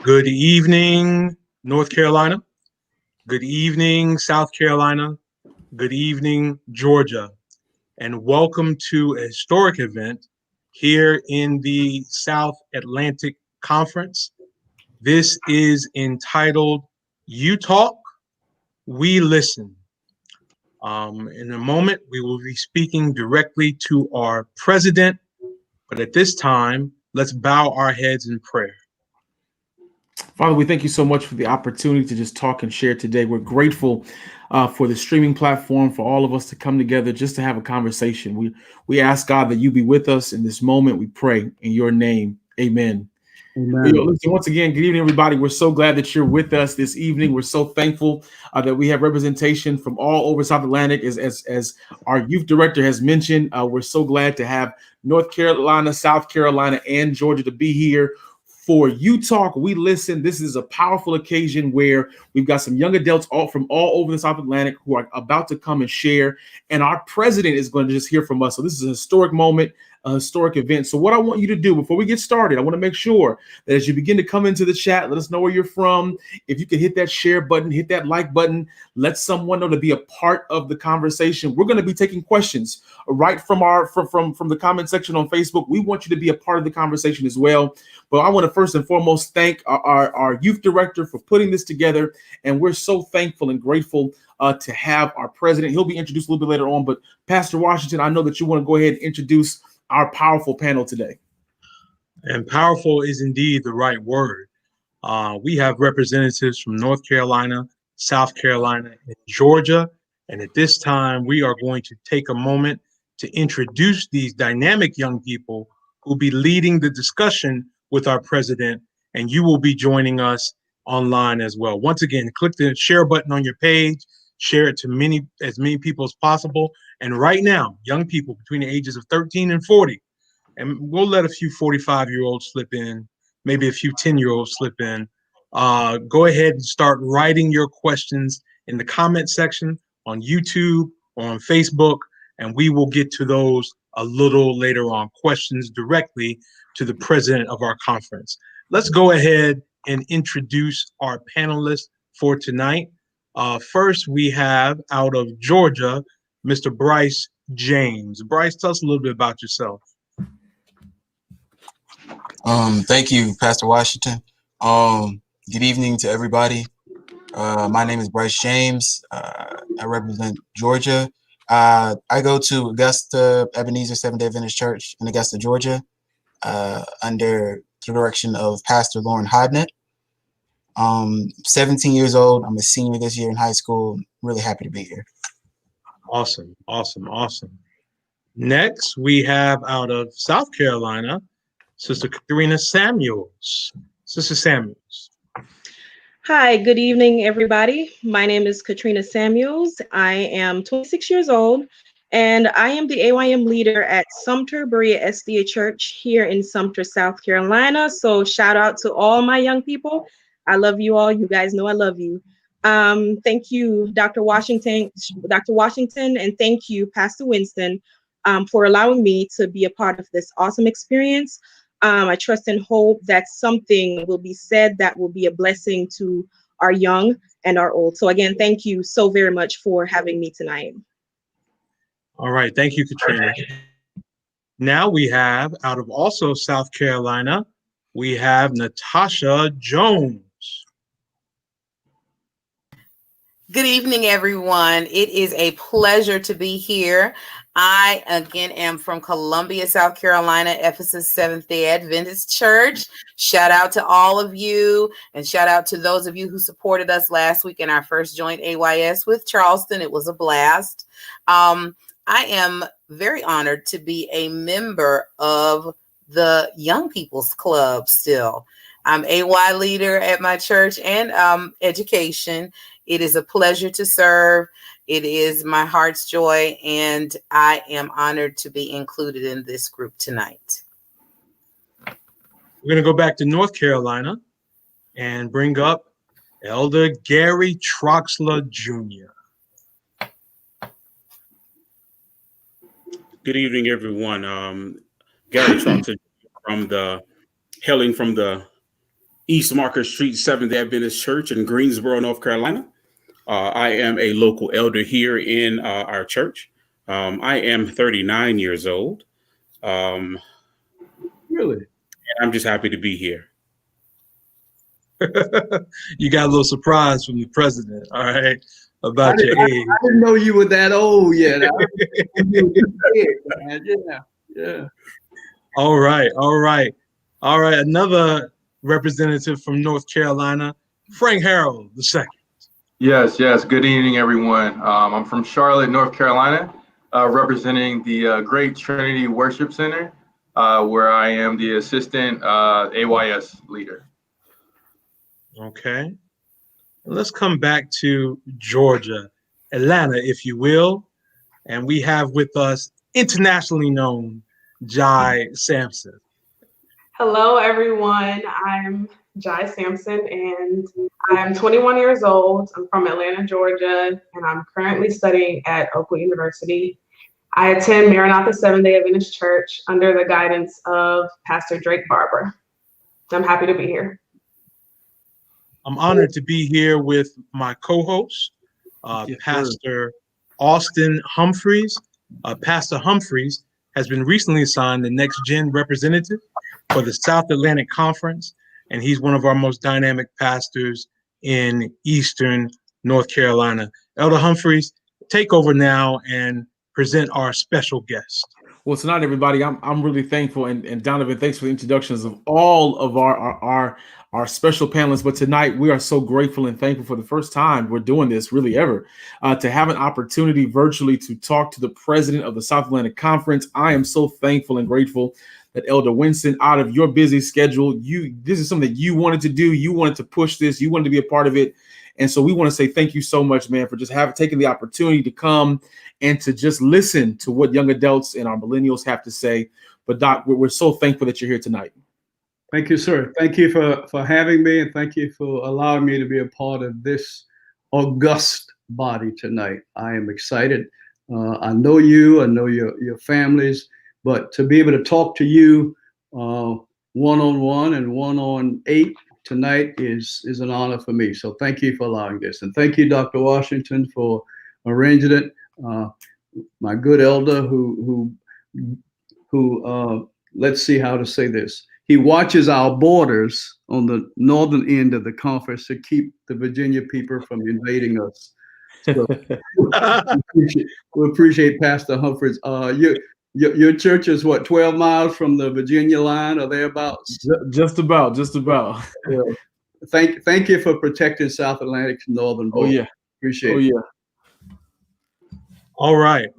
Good evening, North Carolina. Good evening, South Carolina. Good evening, Georgia. And welcome to a historic event here in the South Atlantic Conference. This is entitled You Talk, We Listen. In a moment, we will be speaking directly to our president, but at this time, let's bow our heads in prayer. Father, we thank you so much for the opportunity to just talk and share today. We're grateful for the streaming platform, for all of us to come together just to have a conversation. We ask God that you be with us in this moment. We pray in your name. Amen. Amen. Listen, once again, good evening, everybody. We're so glad that you're with us this evening. We're so thankful that we have representation from all over South Atlantic. As our youth director has mentioned, we're so glad to have North Carolina, South Carolina, and Georgia to be here for You Talk, We Listen. This is a powerful occasion where we've got some young adults from all over the South Atlantic who are about to come and share. And our president is going to just hear from us. So this is a historic moment, a historic event. So what I want you to do before we get started, I want to make sure that as you begin to come into the chat, let us know where you're from. If you can hit that share button, hit that like button, let someone know to be a part of the conversation. We're going to be taking questions right from the comment section on Facebook. We want you to be a part of the conversation as well. But I want to first and foremost thank our youth director for putting this together. And we're so thankful and grateful to have our president. He'll be introduced a little bit later on. But Pastor Washington, I know that you want to go ahead and introduce our powerful panel today. And powerful is indeed the right word. We have representatives from North Carolina, South Carolina, and Georgia. And at this time, we are going to take a moment to introduce these dynamic young people who will be leading the discussion with our president. And you will be joining us online as well. Once again, click the share button on your page, share it to as many people as possible. And right now, young people between the ages of 13 and 40, and we'll let a few 45-year-olds slip in, maybe a few 10-year-olds slip in. Go ahead and start writing your questions in the comment section on YouTube or on Facebook, and we will get to those a little later on, questions directly to the president of our conference. Let's go ahead and introduce our panelists for tonight. First, we have out of Georgia, Mr. Bryce James. Bryce, tell us a little bit about yourself. Thank you, Pastor Washington. Good evening to everybody. My name is Bryce James. I represent Georgia. I go to Augusta Ebenezer Seventh-day Adventist Church in Augusta, Georgia, under the direction of Pastor Lauren Hodnett. 17 years old. I'm a senior this year in high school. Really happy to be here. Awesome, awesome, awesome. Next, we have out of South Carolina, Sister Kathrina Samuels. Sister Samuels. Hi, good evening, everybody. My name is Kathrina Samuels. I am 26 years old, and I am the AYM leader at Sumter Berea SDA Church here in Sumter, South Carolina. So shout out to all my young people. I love you all. You guys know I love you. Thank you, Dr. Washington, and thank you, Pastor Winston, for allowing me to be a part of this awesome experience. I trust and hope that something will be said that will be a blessing to our young and our old. So again, thank you so very much for having me tonight. All right. Thank you, Kathrina. Now we have out of also South Carolina, we have Natasha Jones. Good evening, everyone. It is a pleasure to be here. I, again, am from Columbia, South Carolina, Ephesus Seventh-day Adventist Church. Shout out to all of you, and shout out to those of you who supported us last week in our first joint AYS with Charleston. It was a blast. I am very honored to be a member of the Young People's Club still. I'm AY leader at my church and education. It is a pleasure to serve. It is my heart's joy, and I am honored to be included in this group tonight. We're going to go back to North Carolina and bring up Elder Gary Troxler Jr. Good evening, everyone. Gary Troxler hailing from the East Market Street Seventh Adventist Church in Greensboro, North Carolina. I am a local elder here in our church. I am 39 years old. Really? And I'm just happy to be here. You got a little surprise from the president, all right, about your age. I didn't know you were that old yet. Yeah. All right. Another representative from North Carolina, Frank Harrel II. Yes. Good evening, everyone. I'm from Charlotte, North Carolina, representing the Great Trinity Worship Center, where I am the assistant AYS leader. Okay. Let's come back to Georgia, Atlanta, if you will. And we have with us internationally known Jhai Sampson. Hello, everyone. I'm Jhai Sampson, and I'm 21 years old. I'm from Atlanta, Georgia, and I'm currently studying at Oakwood University. I attend Maranatha Seventh-day Adventist Church under the guidance of Pastor Drake Barber. I'm happy to be here. I'm honored to be here with my co-host, Pastor Austin Humphreys. Pastor Humphreys has been recently assigned the Next Gen representative for the South Atlantic Conference, and he's one of our most dynamic pastors in Eastern North Carolina. Elder Humphreys, take over now and present our special guest. Well, tonight, everybody, I'm really thankful, and Donovan, thanks for the introductions of all of our special panelists. But tonight, we are so grateful and thankful for the first time we're doing this, really ever, to have an opportunity virtually to talk to the president of the South Atlantic Conference. I am so thankful and grateful that Elder Winston, out of your busy schedule, this is something that you wanted to do. You wanted to push this. You wanted to be a part of it. And so we want to say thank you so much, man, for just taking the opportunity to come and to just listen to what young adults and our millennials have to say. But Doc, we're so thankful that you're here tonight. Thank you, sir. Thank you for having me, and thank you for allowing me to be a part of this august body tonight. I am excited. I know you, I know your families, but to be able to talk to you one-on-one and 1-on-8 tonight is an honor for me. So thank you for allowing this. And thank you, Dr. Washington, for arranging it. My good elder who let's see how to say this. He watches our borders on the northern end of the conference to keep the Virginia people from invading us. So we appreciate Pastor Humphreys. Your church is what, 12 miles from the Virginia line or thereabouts? Just about. Yeah. Thank you for protecting South Atlantic's northern border. Oh yeah, appreciate it. Yeah. All right.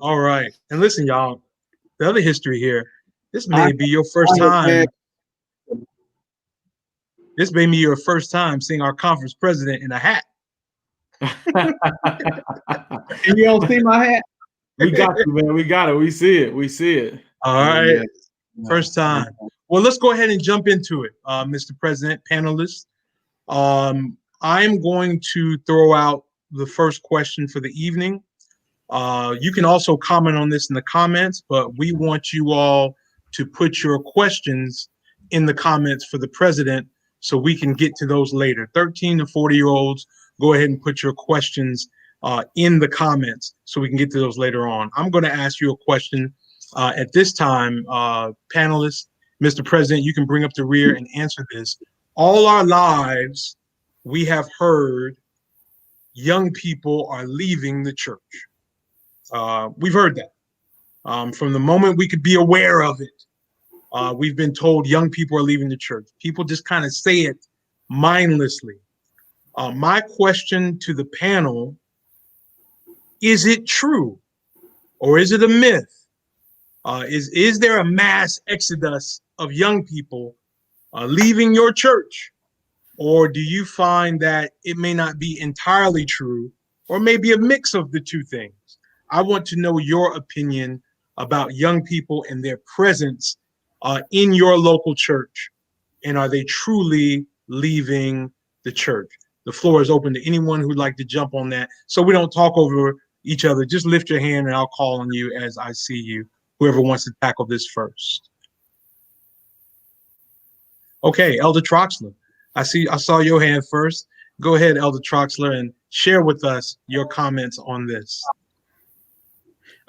And listen, y'all, the other history here, this may be your first time. This may be your first time seeing our conference president in a hat. And you don't see my hat? We got you, man. We got it. We see it. All right. First time. Well, let's go ahead and jump into it, Mr. President, panelists. I'm going to throw out the first question for the evening. You can also comment on this in the comments, but we want you all to put your questions in the comments for the president so we can get to those later. 13 to 40-year-olds, go ahead and put your questions in the comments so we can get to those later on. I'm going to ask you a question at this time, panelists. Mr. President, you can bring up the rear and answer this. All our lives, we have heard young people are leaving the church. We've heard that. From the moment we could be aware of it, we've been told young people are leaving the church. People just kind of say it mindlessly. My question to the panel, is it true or is it a myth? Is there a mass exodus of young people leaving your church? Or do you find that it may not be entirely true, or maybe a mix of the two things? I want to know your opinion about young people and their presence in your local church. And are they truly leaving the church? The floor is open to anyone who'd like to jump on that. So we don't talk over each other. Just lift your hand and I'll call on you as I see you, whoever wants to tackle this first. Okay, Elder Troxler, I saw your hand first. Go ahead, Elder Troxler, and share with us your comments on this.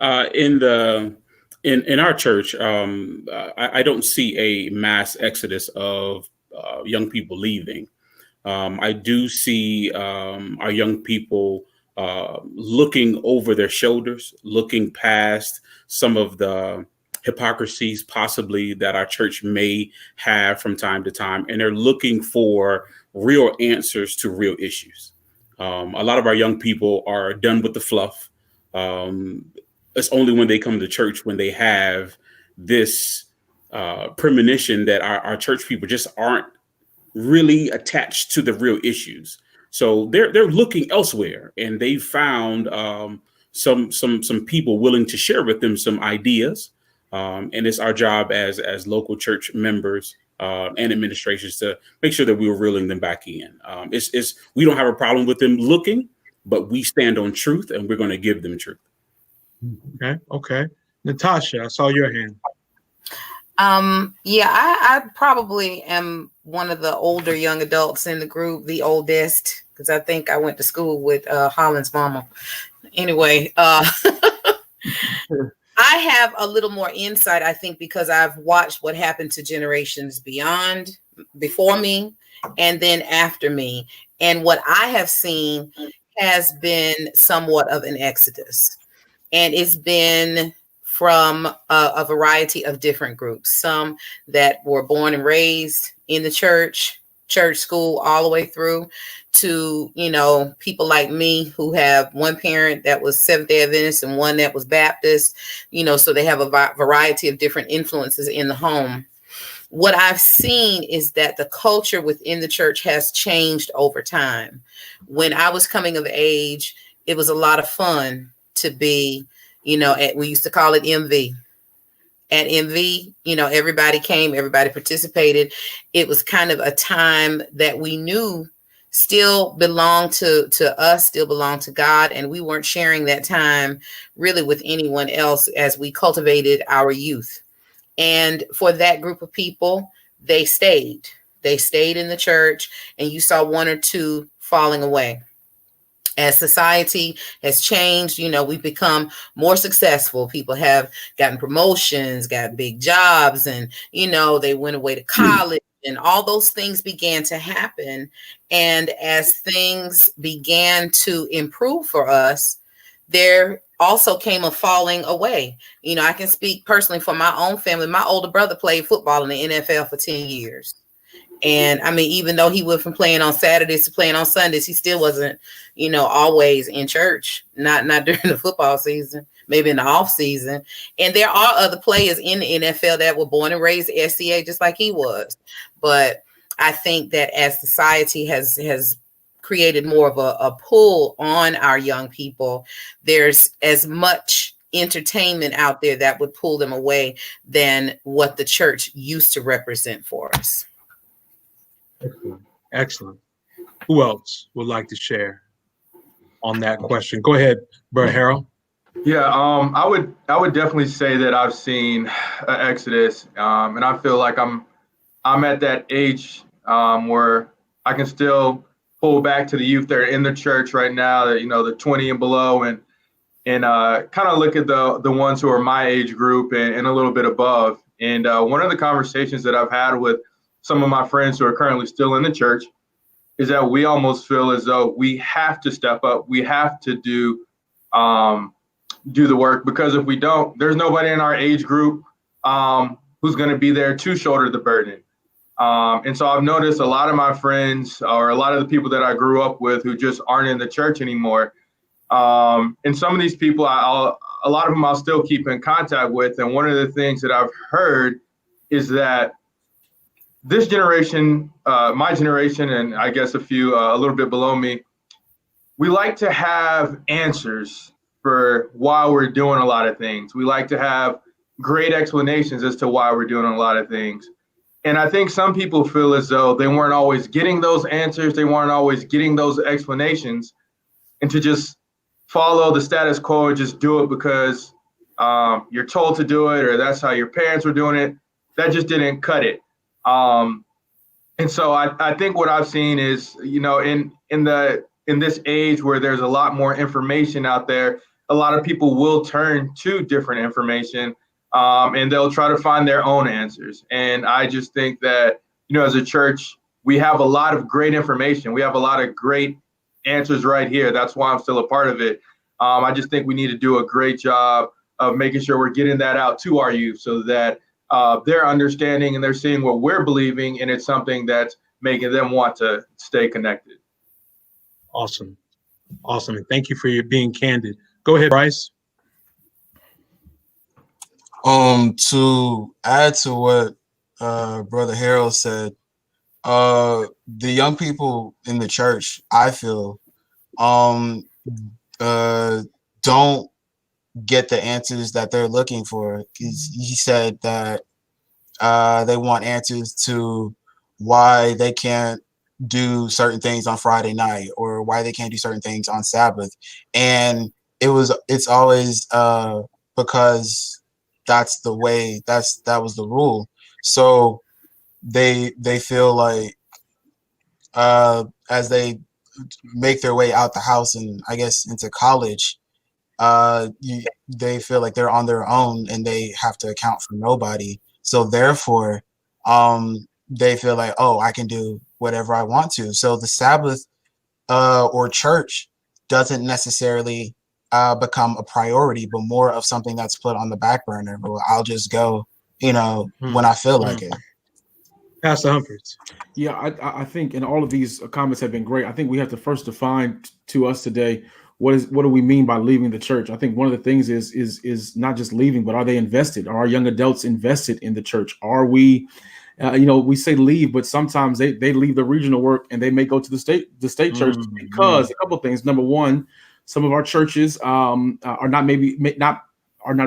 In our church, I don't see a mass exodus of young people leaving. I do see our young people looking over their shoulders, looking past some of the hypocrisies possibly that our church may have from time to time, and they're looking for real answers to real issues. A lot of our young people are done with the fluff. It's only when they come to church when they have this premonition that our church people just aren't really attached to the real issues. So they're looking elsewhere, and they found some people willing to share with them some ideas. And it's our job as local church members and administrations to make sure that we're reeling them back in. We don't have a problem with them looking, but we stand on truth, and we're going to give them truth. Okay. Natasha, I saw your hand. Yeah, I probably am one of the older young adults in the group, the oldest, because I think I went to school with Holland's mama. Anyway, I have a little more insight, I think, because I've watched what happened to generations before me, and then after me. And what I have seen has been somewhat of an exodus. And it's been from a variety of different groups, some that were born and raised in the church school, all the way through to, people like me who have one parent that was Seventh-day Adventist and one that was Baptist, so they have a variety of different influences in the home. What I've seen is that the culture within the church has changed over time. When I was coming of age, it was a lot of fun to be, we used to call it MV. At MV, everybody came, everybody participated. It was kind of a time that we knew still belonged to us, still belonged to God. And we weren't sharing that time really with anyone else as we cultivated our youth. And for that group of people, they stayed in the church, and you saw one or two falling away. As society has changed, we've become more successful. People have gotten promotions, got big jobs, and, they went away to college, and all those things began to happen. And as things began to improve for us, there also came a falling away. I can speak personally for my own family. My older brother played football in the NFL for 10 years. And I mean, even though he went from playing on Saturdays to playing on Sundays, he still wasn't, always in church, not during the football season, maybe in the off season. And there are other players in the NFL that were born and raised SCA just like he was. But I think that as society has created more of a pull on our young people, there's as much entertainment out there that would pull them away than what the church used to represent for us. Excellent. Who else would like to share on that question? Go ahead, Brother Harrel. Yeah, I would definitely say that I've seen an exodus, and I feel like I'm at that age where I can still pull back to the youth that are in the church right now, that the 20 and below, and kind of look at the ones who are my age group and a little bit above. And one of the conversations that I've had with some of my friends who are currently still in the church is that we almost feel as though we have to step up. We have to do the work, because if we don't, there's nobody in our age group who's going to be there to shoulder the burden. And so I've noticed a lot of my friends, or a lot of the people that I grew up with, who just aren't in the church anymore. And some of these people, a lot of them I'll still keep in contact with. And one of the things that I've heard is that this generation, my generation, and I guess a little bit below me, we like to have answers for why we're doing a lot of things. We like to have great explanations as to why we're doing a lot of things. And I think some people feel as though they weren't always getting those answers. They weren't always getting those explanations, and to just follow the status quo and just do it because you're told to do it, or that's how your parents were doing it. That just didn't cut it. And so I think what I've seen is, in this age where there's a lot more information out there, a lot of people will turn to different information, and they'll try to find their own answers. And I just think that, as a church, we have a lot of great information. We have a lot of great answers right here. That's why I'm still a part of it. I just think we need to do a great job of making sure we're getting that out to our youth so that they're understanding and they're seeing what we're believing, and it's something that's making them want to stay connected. Awesome. And thank you for your being candid. Go ahead, Bryce. To add to what Brother Harrel said, the young people in the church, I feel, don't get the answers that they're looking for. He said that they want answers to why they can't do certain things on Friday night or why they can't do certain things on Sabbath. And it's always because that's the way, that was the rule. So they feel like as they make their way out the house and I guess into college, they feel like they're on their own and they have to account for nobody. So therefore, they feel like, oh, I can do whatever I want to. So the Sabbath or church doesn't necessarily become a priority, but more of something that's put on the back burner. But I'll just go, when I feel like it. Pastor Humphreys. Yeah, I think, and all of these comments have been great. I think we have to first define to us today what do we mean by leaving the church. I think one of the things is not just leaving, but are they invested? Are our young adults invested in the church? Are we, we say leave, but sometimes they leave the regional work and they may go to the state church because a couple of things. Number one, some of our churches are not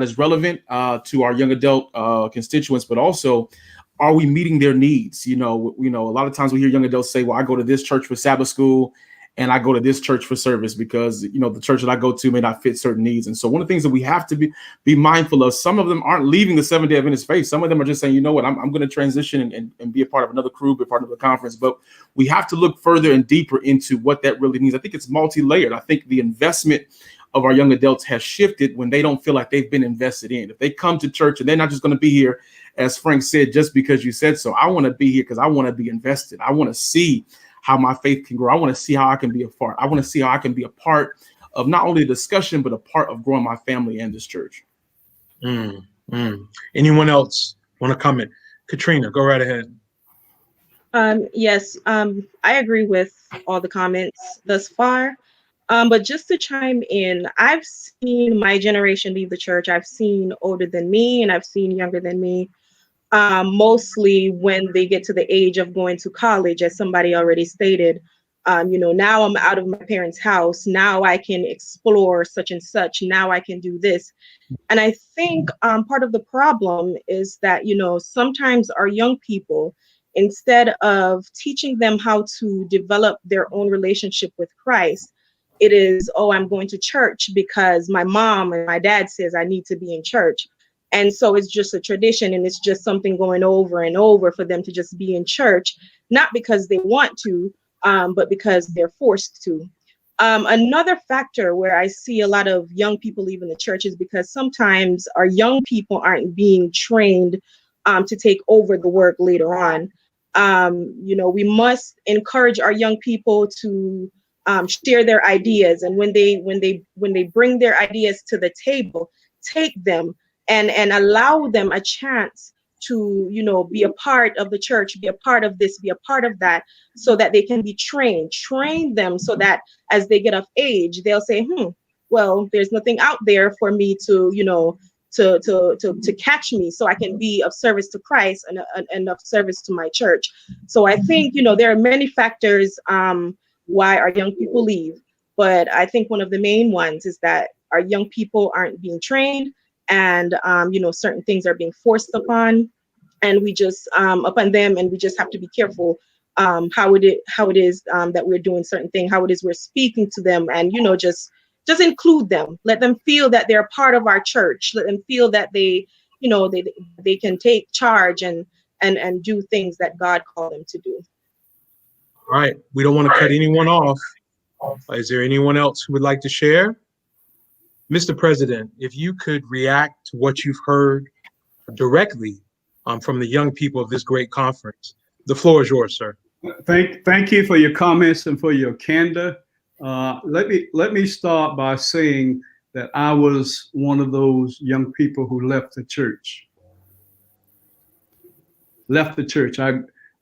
as relevant to our young adult constituents, but also, are we meeting their needs? A lot of times we hear young adults say, well, I go to this church for Sabbath school and I go to this church for service because, the church that I go to may not fit certain needs. And so one of the things that we have to be mindful of, some of them aren't leaving the Seventh-day Adventist faith. Some of them are just saying, you know what, I'm going to transition and be a part of another crew, be part of a conference. But we have to look further and deeper into what that really means. I think it's multi-layered. I think the investment of our young adults has shifted when they don't feel like they've been invested in. If they come to church and they're not just going to be here, as Frank said, just because you said so. I want to be here because I want to be invested. I want to see how my faith can grow. I want to see how I can be a part. I want to see how I can be a part of not only the discussion, but a part of growing my family and this church. Anyone else want to comment? Kathrina, go right ahead. Yes, I agree with all the comments thus far. But just to chime in, I've seen my generation leave the church. I've seen older than me and I've seen younger than me. Mostly when they get to the age of going to college, as somebody already stated, now I'm out of my parents' house. Now I can explore such and such. Now I can do this. And I think part of the problem is that, sometimes our young people, instead of teaching them how to develop their own relationship with Christ, it is, oh, I'm going to church because my mom and my dad says I need to be in church. And so it's just a tradition and it's just something going over and over for them to just be in church, not because they want to, but because they're forced to. Another factor where I see a lot of young people leaving the church is because sometimes our young people aren't being trained to take over the work later on. We must encourage our young people to share their ideas, and when they bring their ideas to the table, take them and allow them a chance to be a part of the church, be a part of this, be a part of that, so that they can be train them so that as they get of age, they'll say, well, there's nothing out there for me to to catch me, so I can be of service to Christ and of service to my church. So I think there are many factors why our young people leave, but I think one of the main ones is that our young people aren't being trained, and certain things are being forced upon, and we just upon them, and we just have to be careful how it is that we're doing certain things, how it is we're speaking to them, and just include them, let them feel that they're part of our church, let them feel that they they can take charge and do things that God called them to do. All right. We don't want to cut anyone off. Is there anyone else who would like to share? Mr. President, if you could react to what you've heard directly from the young people of this great conference, the floor is yours, sir. Thank you for your comments and for your candor. Let me start by saying that I was one of those young people who left the church.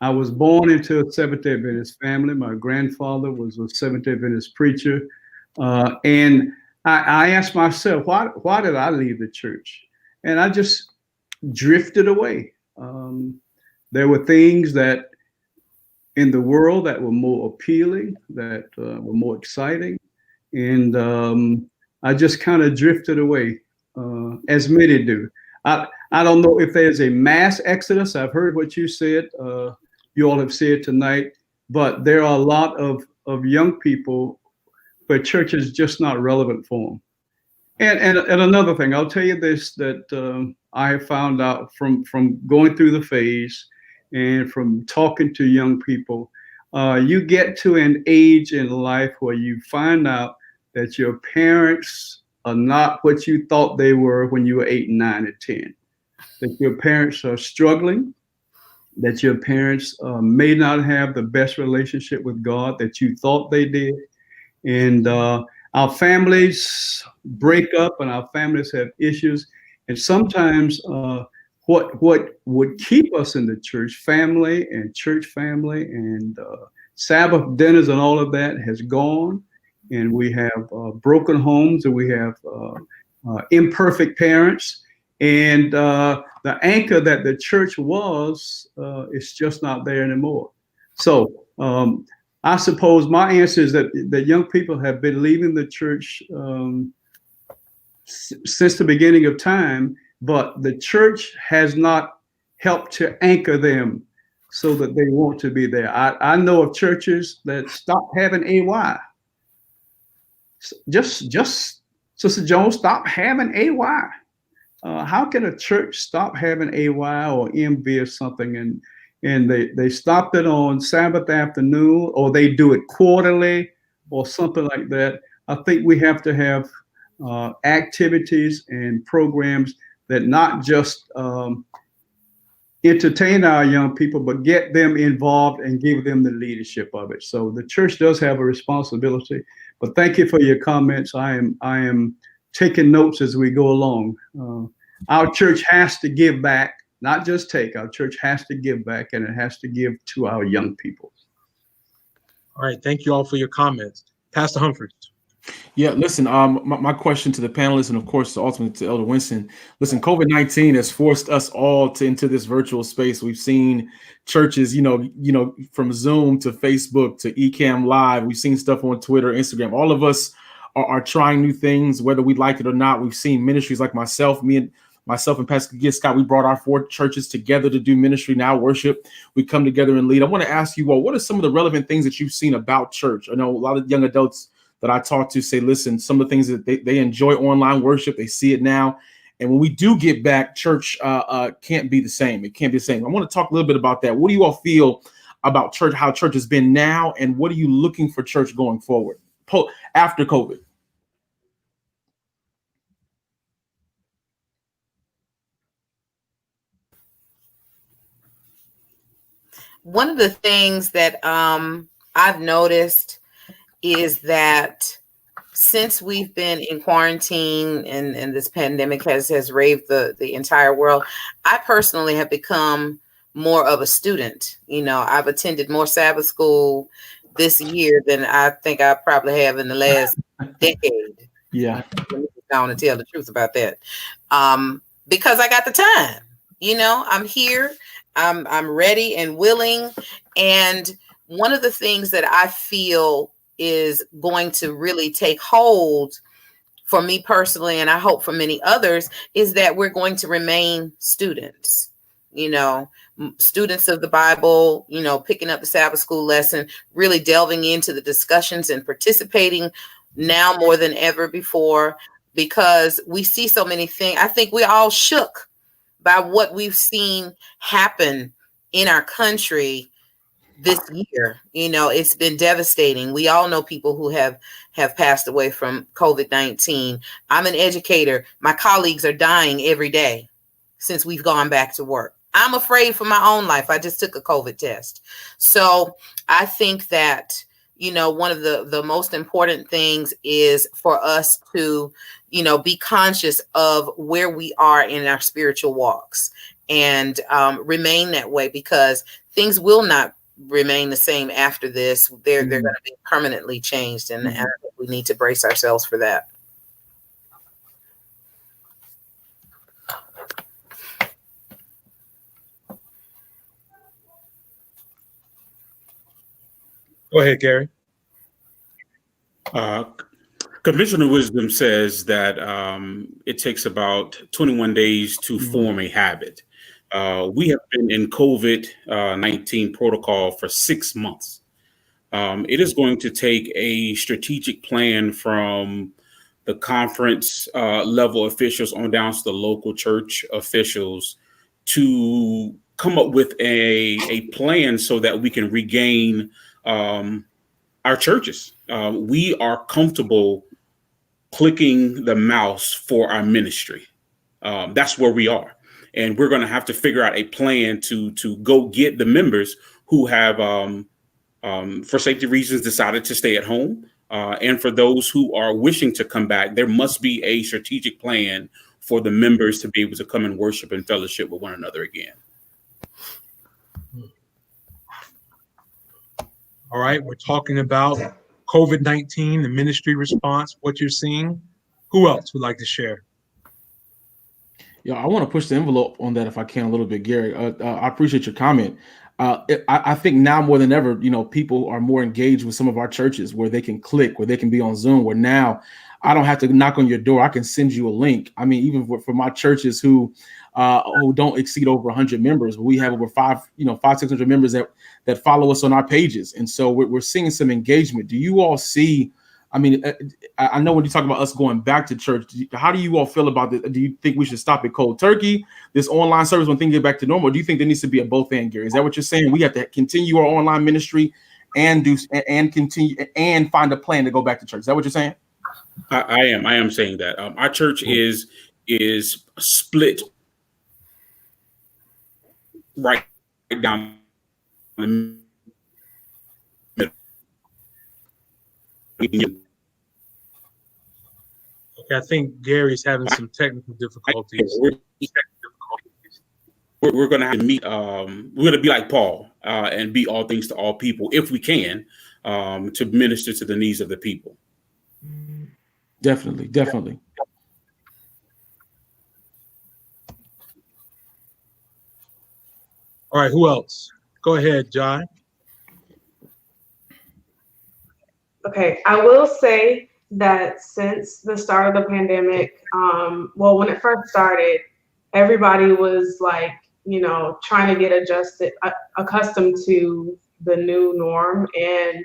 I was born into a Seventh-day Adventist family. My grandfather was a Seventh-day Adventist preacher. And I asked myself, why did I leave the church? And I just drifted away. There were things that in the world that were more appealing, that were more exciting. And I just kind of drifted away, as many do. I don't know if there's a mass exodus. I've heard what you said, you all have said tonight, but there are a lot of young people where church is just not relevant for them. And another thing, I'll tell you this, that I have found out from going through the phase and from talking to young people, you get to an age in life where you find out that your parents are not what you thought they were when you were 8, 9, and 10. That your parents are struggling, that your parents may not have the best relationship with God that you thought they did. And our families break up and our families have issues. And sometimes what would keep us in the church family and Sabbath dinners and all of that has gone. And we have broken homes, and we have imperfect parents. And the anchor that the church was is just not there anymore. So I suppose my answer is that young people have been leaving the church since the beginning of time, but the church has not helped to anchor them so that they want to be there. I know of churches that stopped having AY. Just Sister Jones, stop having AY. How can a church stop having AY or MV or something and they stopped it on Sabbath afternoon, or they do it quarterly or something like that? I think we have to have activities and programs that not just entertain our young people, but get them involved and give them the leadership of it. So the church does have a responsibility. But thank you for your comments. I am taking notes as we go along. Our church has to give back, not just take. Our church has to give back, and it has to give to our young people. All right. Thank you all for your comments. Pastor Humphreys. Yeah, listen, my question to the panelists and, of course, ultimately to Elder Winston. Listen, COVID-19 has forced us all into this virtual space. We've seen churches, from Zoom to Facebook to Ecamm Live. We've seen stuff on Twitter, Instagram. All of us are trying new things, whether we like it or not. We've seen ministries like myself and Pastor Scott, we brought our 4 churches together to do ministry, now worship. We come together and lead. I want to ask you all, what are some of the relevant things that you've seen about church? I know a lot of young adults that I talk to say, listen, some of the things that they enjoy online worship, they see it now. And when we do get back, church can't be the same. It can't be the same. I want to talk a little bit about that. What do you all feel about church, how church has been now, and what are you looking for church going forward after COVID? One of the things that I've noticed is that since we've been in quarantine and this pandemic has raved the entire world, I personally have become more of a student. I've attended more Sabbath school this year than I think I probably have in the last decade. Yeah. I want to tell the truth about that. Because I got the time. I'm here. I'm ready and willing. And one of the things that I feel is going to really take hold for me personally, and I hope for many others, is that we're going to remain students, students of the Bible, picking up the Sabbath school lesson, really delving into the discussions and participating now more than ever before, because we see so many things. I think we're all shook by what we've seen happen in our country this year. You know, it's been devastating. We all know people who have passed away from COVID-19. I'm an educator. My colleagues are dying every day since we've gone back to work. I'm afraid for my own life. I just took a COVID test. So I think that, you know, one of the most important things is for us to, you know, be conscious of where we are in our spiritual walks and remain that way, because things will not remain the same after this. They're going to be permanently changed, and I think we need to brace ourselves for that. Go ahead, Gary. Conventional wisdom says that it takes about 21 days to form a habit. We have been in COVID-19 protocol for 6 months. It is going to take a strategic plan from the conference level officials on down to the local church officials to come up with a plan so that we can regain our churches. We are comfortable clicking the mouse for our ministry. That's where we are. And we're going to have to figure out a plan to go get the members who have, for safety reasons, decided to stay at home. And for those who are wishing to come back, there must be a strategic plan for the members to be able to come and worship and fellowship with one another again. All right, we're talking about COVID-19, the ministry response, what you're seeing. Who else would like to share? Yeah, I want to push the envelope on that if I can a little bit, Gary. I appreciate your comment. I think now more than ever, you know, people are more engaged with some of our churches where they can click, where they can be on Zoom, where now I don't have to knock on your door. I can send you a link. I mean, even for my churches who don't exceed over 100 members, we have over 600 members that follow us on our pages. And so we're seeing some engagement. Do you all see, I mean, I know when you talk about us going back to church, how do you all feel about this? Do you think we should stop at cold turkey, this online service, when things get back to normal? Or do you think there needs to be a both and, Gary? Is that what you're saying? We have to continue our online ministry and continue and find a plan to go back to church. Is that what you're saying? I am saying that our church is split right down the middle. Okay, I think Gary's having some technical difficulties. We're going to have to meet. We're going to be like Paul and be all things to all people, if we can, to minister to the needs of the people. Definitely. All right, who else? Go ahead, Jhai. Okay, I will say that since the start of the pandemic, when it first started, everybody was like, you know, trying to get accustomed to the new norm. And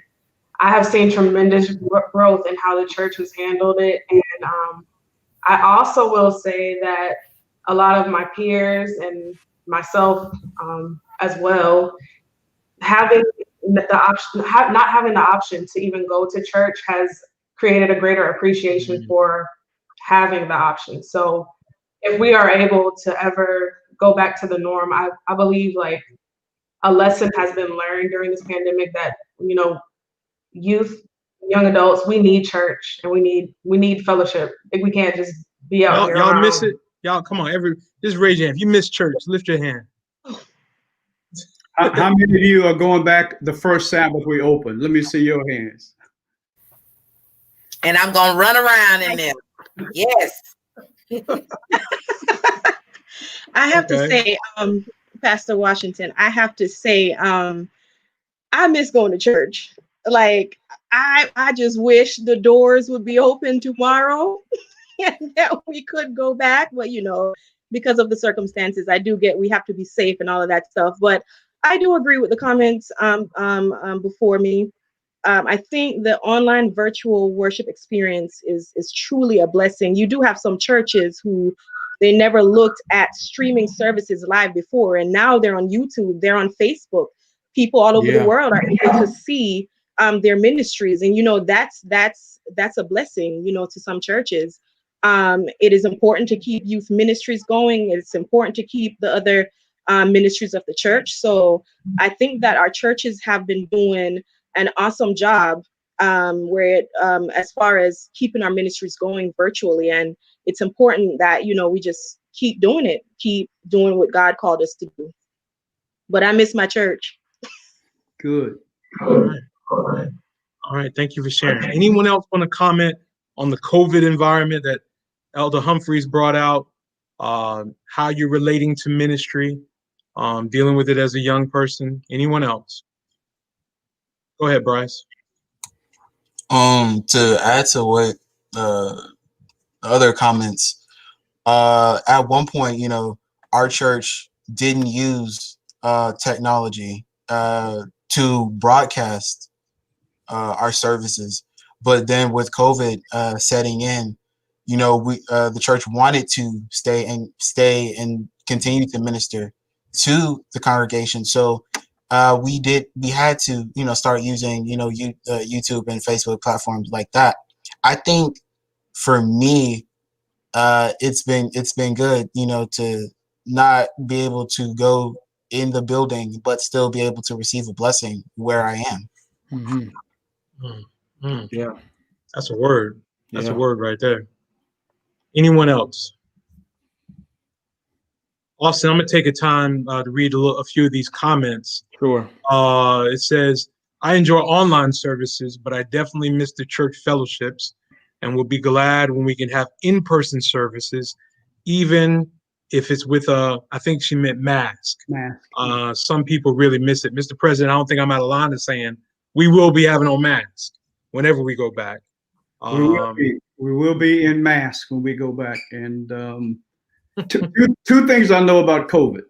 I have seen tremendous growth in how the church has handled it. And I also will say that a lot of my peers and myself as well, not having the option to even go to church has created a greater appreciation for having the option. So if we are able to ever go back to the norm, I believe like a lesson has been learned during this pandemic that, you know, youth, young adults, we need church and we need fellowship. We can't just be out here. Y'all miss it? Y'all, come on, just raise your hand. If you miss church, lift your hand. How many of you are going back the first Sabbath we opened? Let me see your hands. And I'm going to run around in there. Yes. I have to say, Pastor Washington, I have to say, I miss going to church. Like, I just wish the doors would be open tomorrow and that we could go back. But, you know, because of the circumstances, we have to be safe and all of that stuff. But I do agree with the comments before me. I think the online virtual worship experience is truly a blessing. You do have some churches who they never looked at streaming services live before, and now they're on YouTube, they're on Facebook. people all over the world are able to see their ministries. And, that's a blessing, to some churches. It is important to keep youth ministries going. It's important to keep the other ministries of the church. So I think that our churches have been doing an awesome job as far as keeping our ministries going virtually. And it's important that, we just keep doing it, keep doing what God called us to do. But I miss my church. Good. All right. Thank you for sharing. Anyone else want to comment on the COVID environment that Elder Humphreys brought out? How you're relating to ministry, dealing with it as a young person? Anyone else? Go ahead, Bryce. To add to what the other comments, at one point, our church didn't use technology to broadcast our services, but then with COVID setting in, the church wanted to stay and continue to minister to the congregation. So we had to, start using, YouTube and Facebook platforms like that. I think for me, it's been good, to not be able to go in the building, but still be able to receive a blessing where I am. Mm-hmm. Yeah. That's a word. That's a word right there. Anyone else? Austin, I'm going to take a time to read a few of these comments. Sure. It says, I enjoy online services, but I definitely miss the church fellowships and will be glad when we can have in-person services, even if it's with I think she meant mask. Some people really miss it. Mr. President, I don't think I'm out of line to saying we will be having on mask whenever we go back. We will be in mask when we go back. And two things I know about COVID.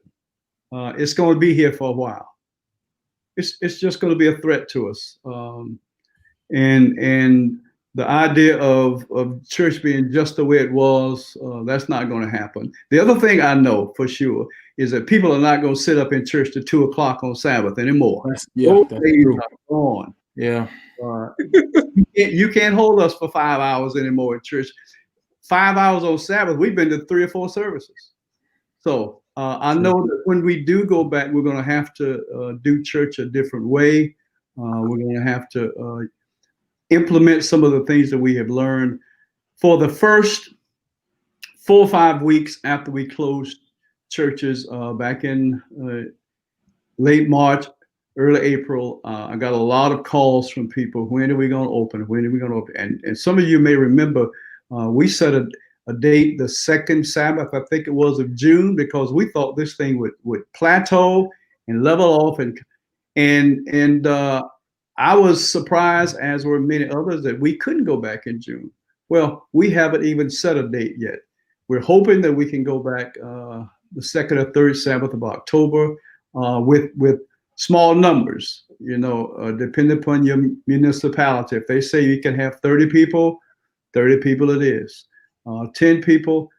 It's going to be here for a while. It's just going to be a threat to us. And the idea of church being just the way it was, that's not going to happen. The other thing I know for sure is that people are not going to sit up in church to 2 o'clock on Sabbath anymore. That's days true. are gone. Yeah. You can't hold us for 5 hours anymore in church. 5 hours on Sabbath, we've been to 3 or 4 services. So I know that when we do go back, we're going to have to do church a different way. We're going to have to implement some of the things that we have learned. For the first 4 or 5 weeks after we closed churches back in late March, early April, I got a lot of calls from people. When are we going to open? When are we going to open? And some of you may remember we set a date, the second Sabbath, I think it was, of June, because we thought this thing would plateau and level off. And I was surprised, as were many others, that we couldn't go back in June. Well, we haven't even set a date yet. We're hoping that we can go back the second or third Sabbath of October with small numbers, depending upon your municipality. If they say you can have 30 people, 30 people it is. 10 people.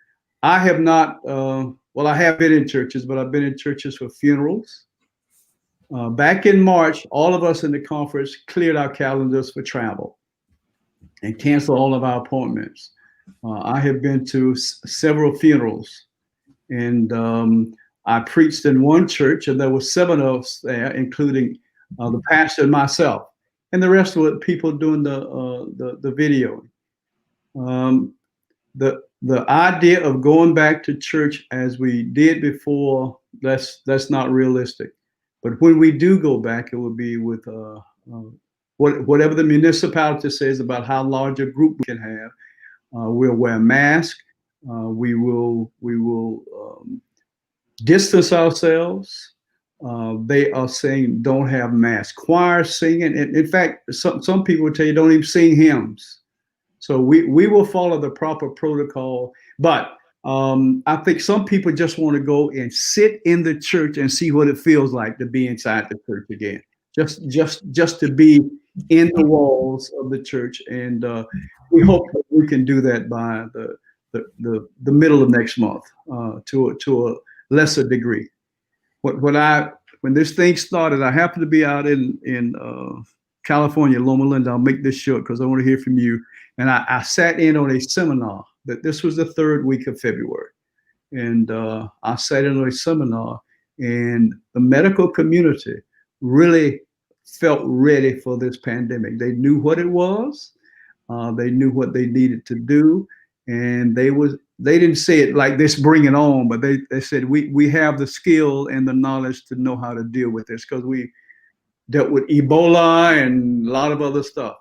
I have not, I have been in churches, but I've been in churches for funerals. Back in March, all of us in the conference cleared our calendars for travel and canceled all of our appointments. I have been to several funerals, and I preached in one church, and there were 7 of us there, including the pastor and myself, and the rest were people doing the video. The idea of going back to church as we did before, that's not realistic. But when we do go back, it will be with whatever the municipality says about how large a group we can have. We'll wear masks. We will distance ourselves. They are saying don't have mass choirs singing. And in fact, some people will tell you don't even sing hymns. So we will follow the proper protocol. But I think some people just want to go and sit in the church and see what it feels like to be inside the church again. Just to be in the walls of the church. And we hope that we can do that by the middle of next month to a lesser degree. What I when this thing started, I happened to be out in California, Loma Linda. I'll make this short because I want to hear from you. And I sat in on a seminar that this was the 3rd week of February. And I sat in on a seminar, and the medical community really felt ready for this pandemic. They knew what it was. They knew what they needed to do. And they didn't say it like this, bring it on, but they said, we have the skill and the knowledge to know how to deal with this, because we dealt with Ebola and a lot of other stuff.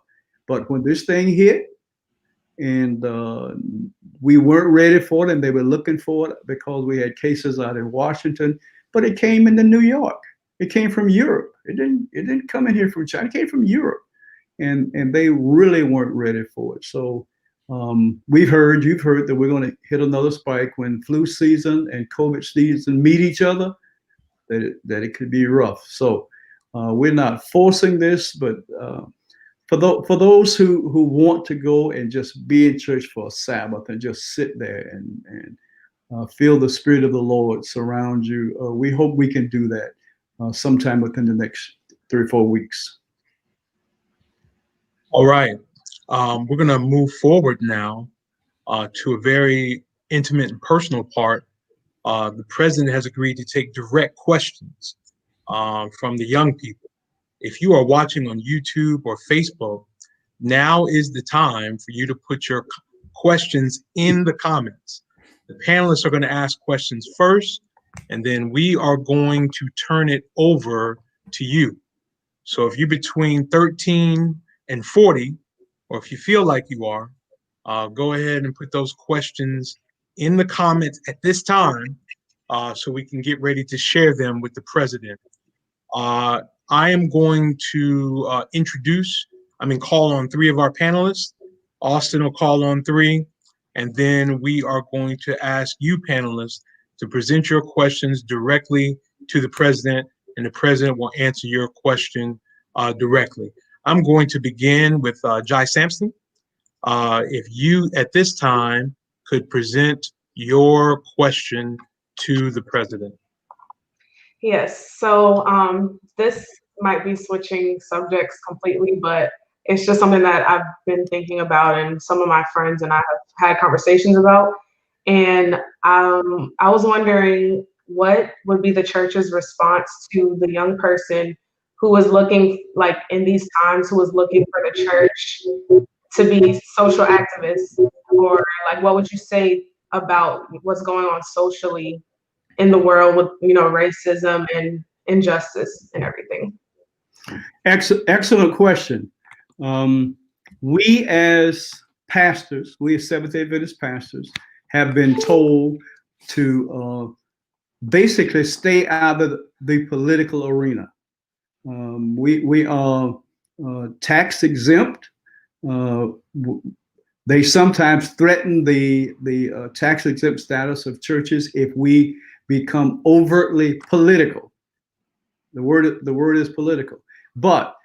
But when this thing hit, and we weren't ready for it, and they were looking for it because we had cases out in Washington, but it came into New York. It came from Europe. It didn't come in here from China. It came from Europe, and they really weren't ready for it. So you've heard that we're going to hit another spike when flu season and COVID season meet each other. That it could be rough. So we're not forcing this, but for those who want to go and just be in church for a Sabbath and just sit there and feel the Spirit of the Lord surround you, we hope we can do that sometime within the next 3 or 4 weeks. All right. We're going to move forward now to a very intimate and personal part. The president has agreed to take direct questions from the young people. If you are watching on YouTube or Facebook, now is the time for you to put your questions in the comments. The panelists are going to ask questions first, and then we are going to turn it over to you. So if you're between 13 and 40, or if you feel like you are, go ahead and put those questions in the comments at this time so we can get ready to share them with the president. I am going to call on 3 of our panelists. Austin will call on 3, and then we are going to ask you panelists to present your questions directly to the president, and the president will answer your question directly. I'm going to begin with Jhai Sampson. If you at this time could present your question to the president. Yes, so this might be switching subjects completely, but it's just something that I've been thinking about, and some of my friends and I have had conversations about. And I was wondering, what would be the church's response to the young person who was looking, like in these times, who was looking for the church to be social activists? Or like, what would you say about what's going on socially in the world with, racism and injustice and everything? Excellent question. We as pastors, we as Seventh-day Adventist pastors, have been told to basically stay out of the political arena. We are tax exempt. They sometimes threaten the tax exempt status of churches if we become overtly political. The word is political. But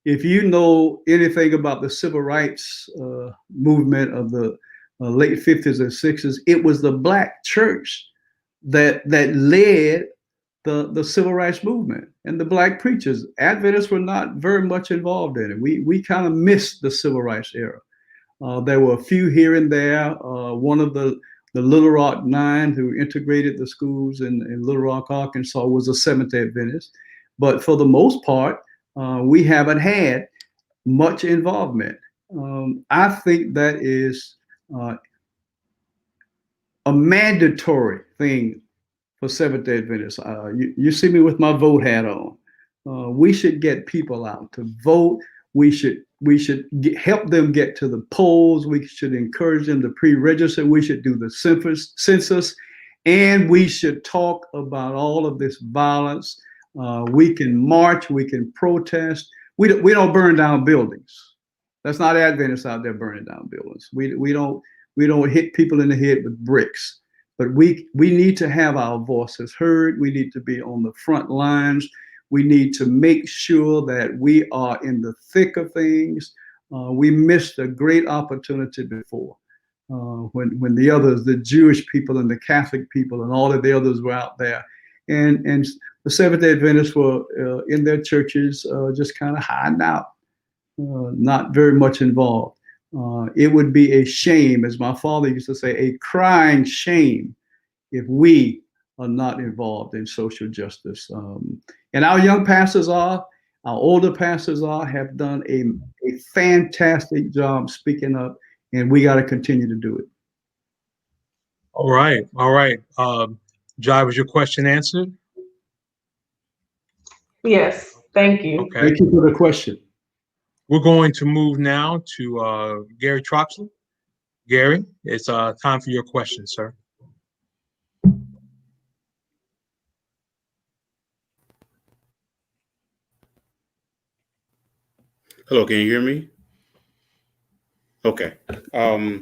if you know anything about the civil rights movement of the late 50s and 60s, it was the Black church that led the civil rights movement, and the Black preachers. Adventists were not very much involved in it. We kind of missed the civil rights era. There were a few here and there. One of the Little Rock Nine, who integrated the schools in Little Rock, Arkansas, was a Seventh-day Adventist. But for the most part, we haven't had much involvement. I think that is a mandatory thing for Seventh-day Adventists. You see me with my vote hat on. We should get people out to vote. We should help them get to the polls. We should encourage them to pre-register. We should do the census, and we should talk about all of this violence. We can march. We can protest. We don't burn down buildings. That's not Adventists out there burning down buildings. We don't hit people in the head with bricks. But we need to have our voices heard. We need to be on the front lines. We need to make sure that we are in the thick of things. We missed a great opportunity before when the others, the Jewish people and the Catholic people and all of the others were out there. And the Seventh-day Adventists were in their churches just kind of hiding out, not very much involved. It would be a shame, as my father used to say, a crying shame if we are not involved in social justice. And our young pastors are, our older pastors are, have done a fantastic job speaking up, and we got to continue to do it. All right. All right. Jhai, was your question answered? Yes, thank you. Okay. Thank you for the question. We're going to move now to Gary Troxler. Gary, it's time for your question, sir. Hello, can you hear me? Okay. I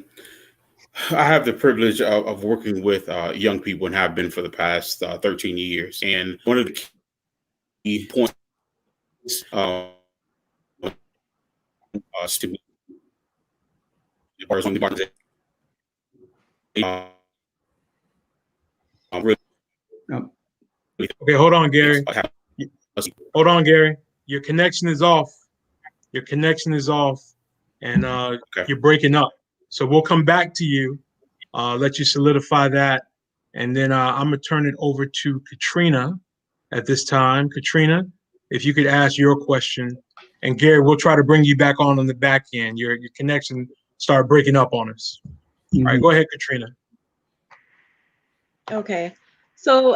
have the privilege of working with young people and have been for the past 13 years. And one of the key points to me Okay, hold on, Gary. Hold on, Gary. Your connection is off. Your connection is off, and you're breaking up. So we'll come back to you, let you solidify that, and then I'm gonna turn it over to Kathrina at this time. Kathrina, if you could ask your question, and Gary, we'll try to bring you back on the back end. Your connection started breaking up on us. All right, go ahead, Kathrina. Okay, so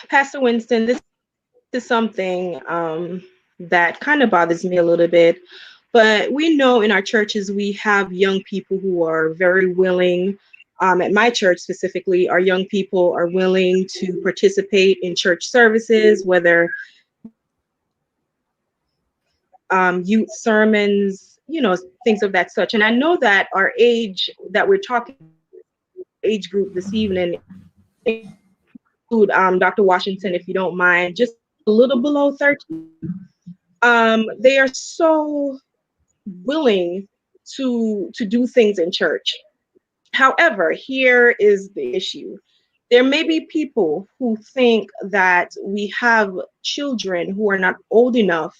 Pastor Winston, this is something that kind of bothers me a little bit, but we know in our churches we have young people who are very willing. At my church specifically, our young people are willing to participate in church services, whether youth sermons, you know, things of that such. And I know that our age that we're talking age group this evening include Dr. Washington, if you don't mind, just a little below 13. They are so willing to do things in church. However, here is the issue. There may be people who think that we have children who are not old enough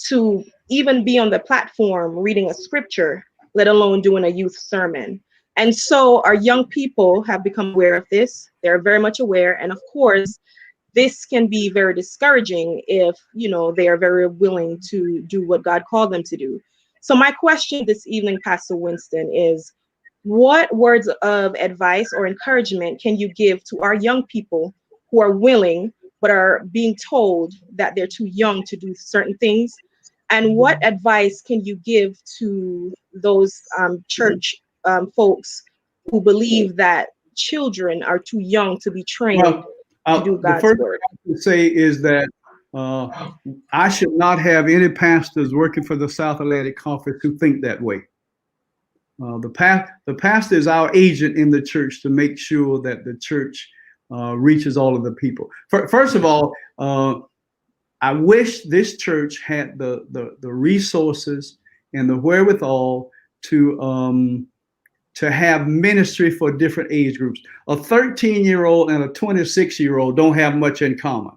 to even be on the platform reading a scripture, let alone doing a youth sermon. And so our young people have become aware of this. They're very much aware. And of course, this can be very discouraging if, you know, they are very willing to do what God called them to do. So my question this evening, Pastor Winston, is what words of advice or encouragement can you give to our young people who are willing but are being told that they're too young to do certain things? And what advice can you give to those church folks who believe that children are too young to be trained to do God's the first work? thing I would say is that I should not have any pastors working for the South Atlantic Conference who think that way. The pastor is our agent in the church to make sure that the church reaches all of the people. First of all, I wish this church had the resources and the wherewithal to have ministry for different age groups. A 13-year-old and a 26-year-old don't have much in common.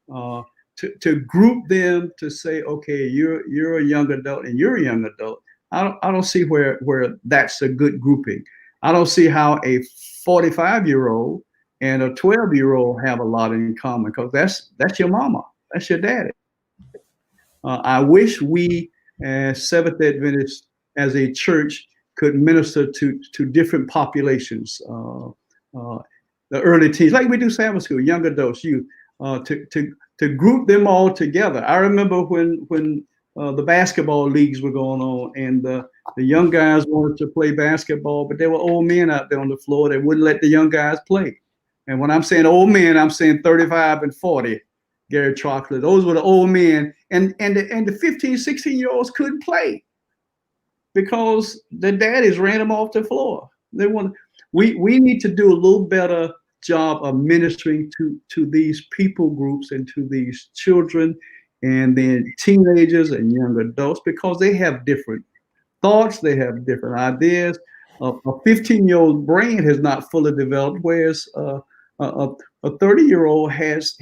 To group them to say, okay, you're a young adult and you're a young adult. I don't see where that's a good grouping. I don't see how a 45-year-old and a 12-year-old have a lot in common, because that's your mama, that's your daddy. I wish we as Seventh-day Adventists as a church could minister to different populations, the early teens, like we do Sabbath school, young adults, youth, to group them all together. I remember when the basketball leagues were going on, and the young guys wanted to play basketball, but there were old men out there on the floor that wouldn't let the young guys play. And when I'm saying old men, I'm saying 35 and 40, Gary Troxler. Those were the old men, and the 15, 16-year-olds couldn't play because the daddies ran them off the floor. We need to do a little better job of ministering to these people groups and to these children and then teenagers and young adults, because they have different thoughts, they have different ideas. A 15-year-old brain has not fully developed, whereas A 30-year-old has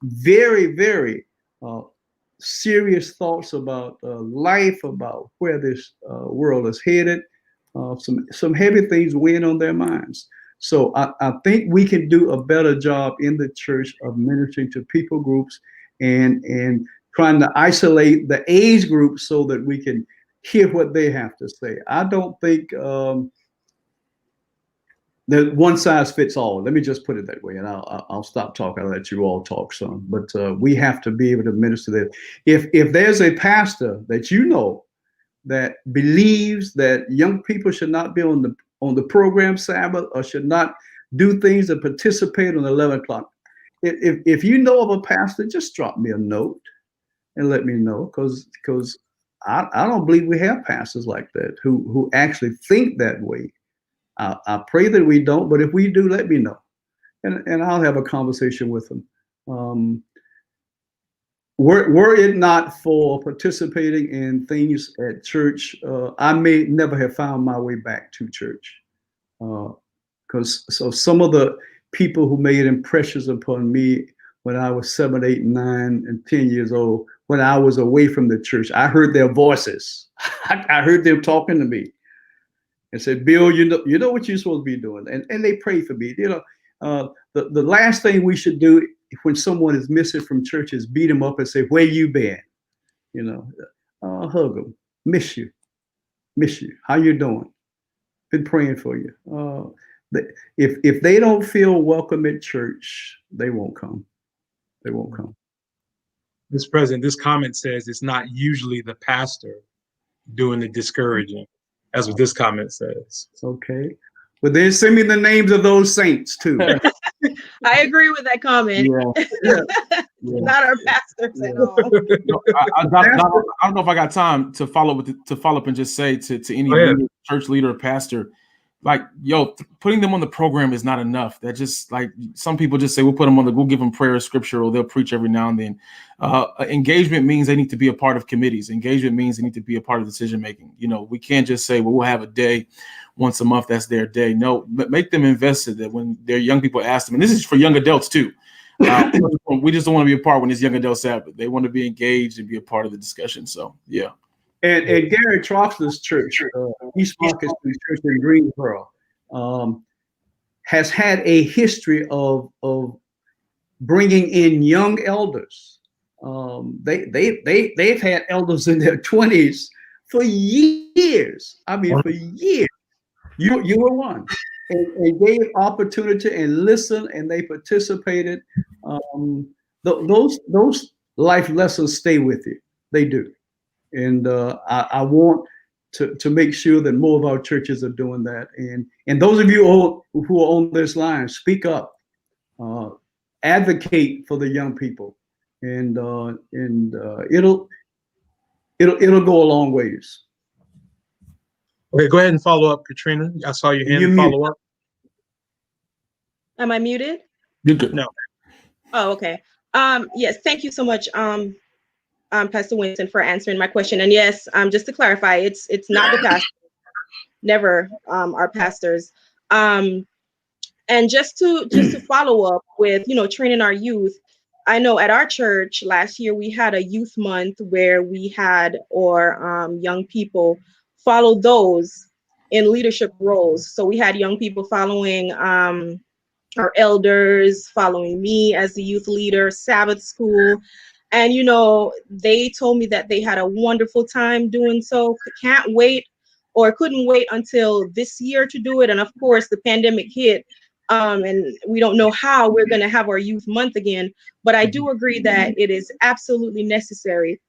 very, very serious thoughts about life, about where this world is headed. Some heavy things weighing on their minds. So I think we can do a better job in the church of ministering to people groups and trying to isolate the age group so that we can hear what they have to say. I don't think that one size fits all. Let me just put it that way, and I'll stop talking. I'll let you all talk some. But we have to be able to minister that. If there's a pastor that you know that believes that young people should not be on the program Sabbath or should not do things to participate on 11 o'clock, if you know of a pastor, just drop me a note and let me know, because I don't believe we have pastors like that who actually think that way. I pray that we don't, but if we do, let me know, and I'll have a conversation with them. Were it not for participating in things at church, I may never have found my way back to church. Because some of the people who made impressions upon me when I was 7, 8, 9, and 10 years old, when I was away from the church, I heard their voices. I heard them talking to me and said, "Bill, you know what you're supposed to be doing," and they prayed for me. The last thing we should do when someone is missing from church is beat them up and say, "Where you been?" Hug them. Miss you. How you doing? Been praying for you. If they don't feel welcome at church, they won't come. They won't come. Mr. President, this comment says it's not usually the pastor doing the discouraging. That's what this comment says. Okay. But then send me the names of those saints too. I agree with that comment. Yeah. Not our pastors at all. I don't know if I got time to follow up and just say to any leader, church leader or pastor, like, putting them on the program is not enough. That just, like, some people just say, we'll give them prayer or scripture, or they'll preach every now and then. Engagement means they need to be a part of committees. Engagement means they need to be a part of decision making. We can't just say, well, we'll have a day once a month. That's their day. No, make them invested, that when their young people ask them, and this is for young adults too. We just don't want to be a part when it's young adult Sabbath. They want to be engaged and be a part of the discussion. So, yeah. And Gary Troxler's church, East Market Street Church in Greensboro, has had a history of bringing in young elders. They've had elders in their 20s for years. I mean, for years. You were one, and gave opportunity and listened, and they participated. Those life lessons stay with you. They do. And I want to make sure that more of our churches are doing that. And those of you who are on this line, speak up, advocate for the young people, and it'll go a long ways. Okay, go ahead and follow up, Kathrina. I saw your hand. Follow up. Am I muted? You're good. No. Oh, okay. Yes, thank you so much, Pastor Winston, for answering my question. And yes, just to clarify, it's not the pastor, never our pastors. And just to follow up with training our youth. I know at our church last year we had a youth month where we had young people follow those in leadership roles. So we had young people following our elders, following me as the youth leader, Sabbath school. And, they told me that they had a wonderful time doing so. Couldn't wait until this year to do it. And of course, the pandemic hit, and we don't know how we're going to have our youth month again. But I do agree that it is absolutely necessary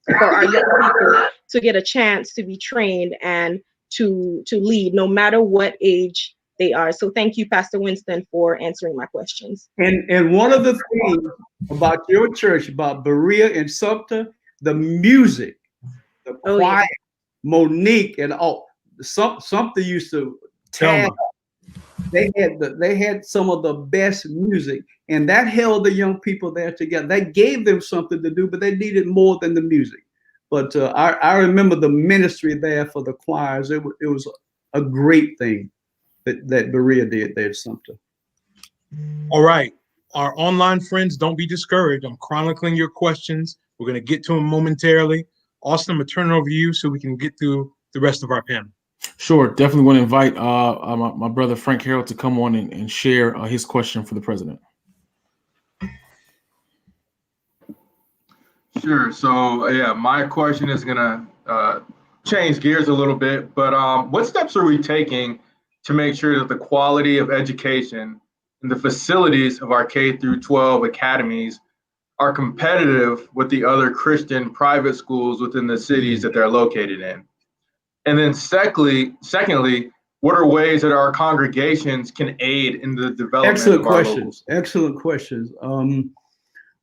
for our young people to get a chance to be trained and to lead, no matter what age they are. So thank you, Pastor Winston, for answering my questions. And one of the things about your church, about Berea and Sumter, the music, the choir, Monique, and all. Sumter used to tag. They had some of the best music, and that held the young people there together. That gave them something to do, but they needed more than the music. But I remember the ministry there for the choirs. It was a great thing that Berea did there at Sumter. All right. Our online friends, don't be discouraged. I'm chronicling your questions. We're going to get to them momentarily. Austin, I'm going to turn it over to you so we can get through the rest of our panel. Sure. Definitely want to invite my brother Frank Harrel to come on and share his question for the president. Sure. So, yeah, my question is going to change gears a little bit, but what steps are we taking to make sure that the quality of education and the facilities of our K through 12 academies are competitive with the other Christian private schools within the cities that they're located in? And then secondly, what are ways that our congregations can aid in the development Excellent of our questions. Excellent questions.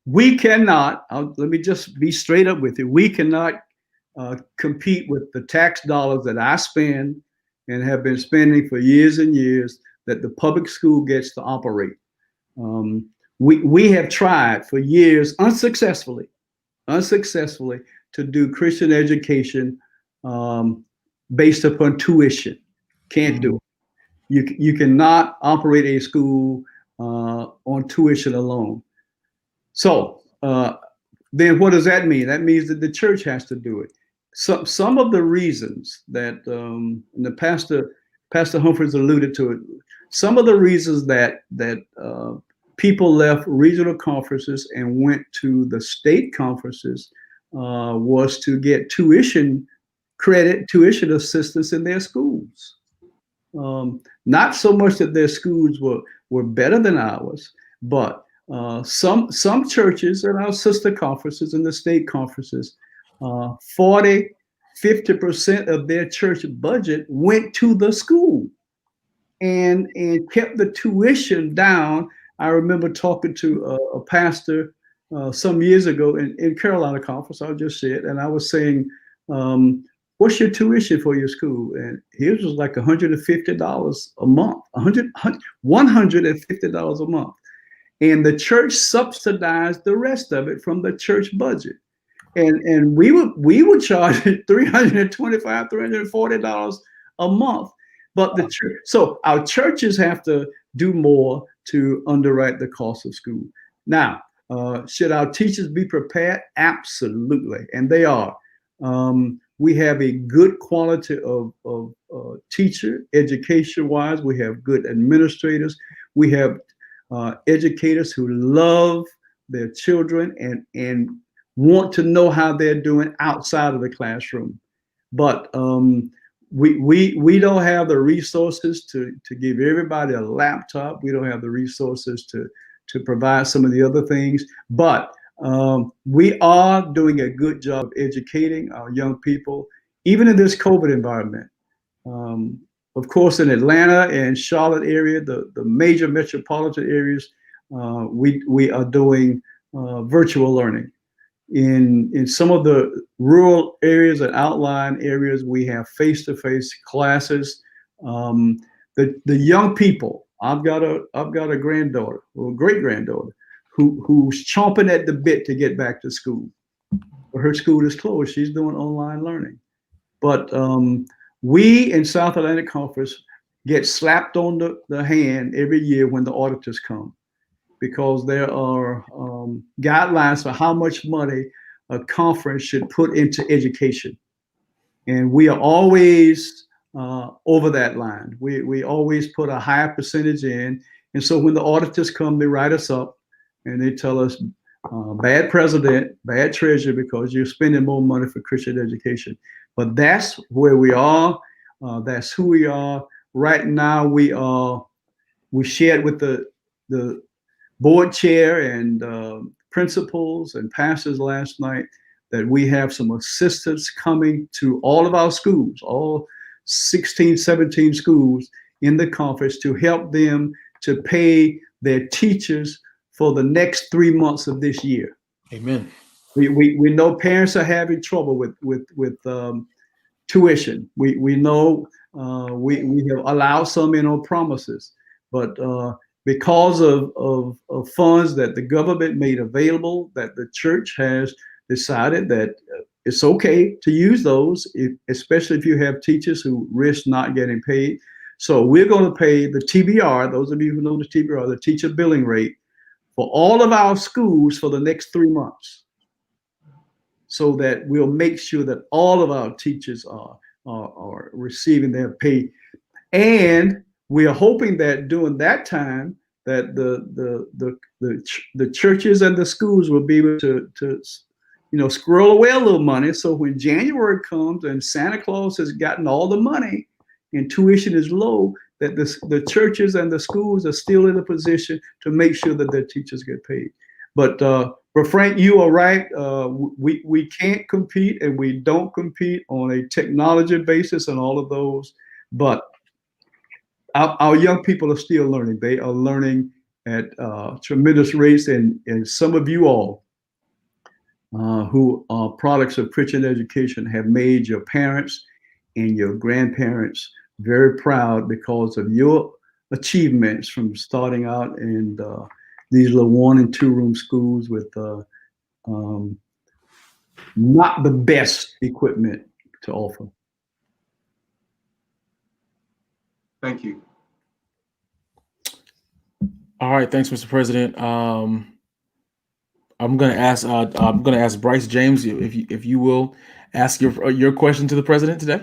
We cannot, let me just be straight up with you. We cannot compete with the tax dollars that I spend and have been spending for years and years that the public school gets to operate. We have tried for years unsuccessfully to do Christian education based upon tuition. Can't do it. You cannot operate a school on tuition alone. So then what does that mean? That means that the church has to do it. So some of the reasons that and the Pastor Humphreys alluded to it, some of the reasons that people left regional conferences and went to the state conferences was to get tuition assistance in their schools. Not so much that their schools were better than ours, but some churches and our sister conferences and the state conferences, 40, 50% of their church budget went to the school and kept the tuition down. I remember talking to a pastor some years ago in Carolina conference, I'll just say it, and I was saying, what's your tuition for your school? And his was like $150 a month, $150 a month. And the church subsidized the rest of it from the church budget. And we would charge $325, $340 a month. But the church, so our churches have to do more to underwrite the cost of school. Now, should our teachers be prepared? Absolutely, and they are. We have a good quality of teacher, education-wise. We have good administrators. We have educators who love their children and want to know how they're doing outside of the classroom. But we don't have the resources to give everybody a laptop. We don't have the resources to provide some of the other things. But we are doing a good job of educating our young people, even in this COVID environment. Of course, in Atlanta and Charlotte area, the major metropolitan areas, we are doing virtual learning. In some of the rural areas and outlying areas, we have face-to-face classes. The young people, I've got a granddaughter or great-granddaughter who's chomping at the bit to get back to school. Her school is closed. She's doing online learning. But we in South Atlantic Conference get slapped on the hand every year when the auditors come, because there are guidelines for how much money a conference should put into education. And we are always over that line. We always put a higher percentage in. And so when the auditors come, they write us up and they tell us, bad president, bad treasurer, because you're spending more money for Christian education. But that's where we are. That's who we are. Right now, we shared with the board chair and principals and pastors last night that we have some assistants coming to all of our schools, all 16, 17 schools in the conference, to help them to pay their teachers for the next 3 months of this year. Amen. We know parents are having trouble with tuition. We know we have allowed some in on promises, but because of funds that the government made available, that the church has decided that it's okay to use those, especially if you have teachers who risk not getting paid. So we're going to pay the TBR, those of you who know the TBR, the teacher billing rate, for all of our schools for the next 3 months, so that we'll make sure that all of our teachers are receiving their pay. And we are hoping that during that time that the churches and the schools will be able to squirrel away a little money. So when January comes and Santa Claus has gotten all the money and tuition is low, that the churches and the schools are still in a position to make sure that their teachers get paid. But Frank, you are right. We can't compete, and we don't compete on a technology basis and all of those. But our young people are still learning. They are learning at tremendous rates, and some of you all who are products of Christian education have made your parents and your grandparents very proud because of your achievements from starting out in these little 1- and 2-room schools with not the best equipment to offer. Thank you. All right, thanks, Mr. President. I'm going to ask Bryce James if you will ask your question to the president today.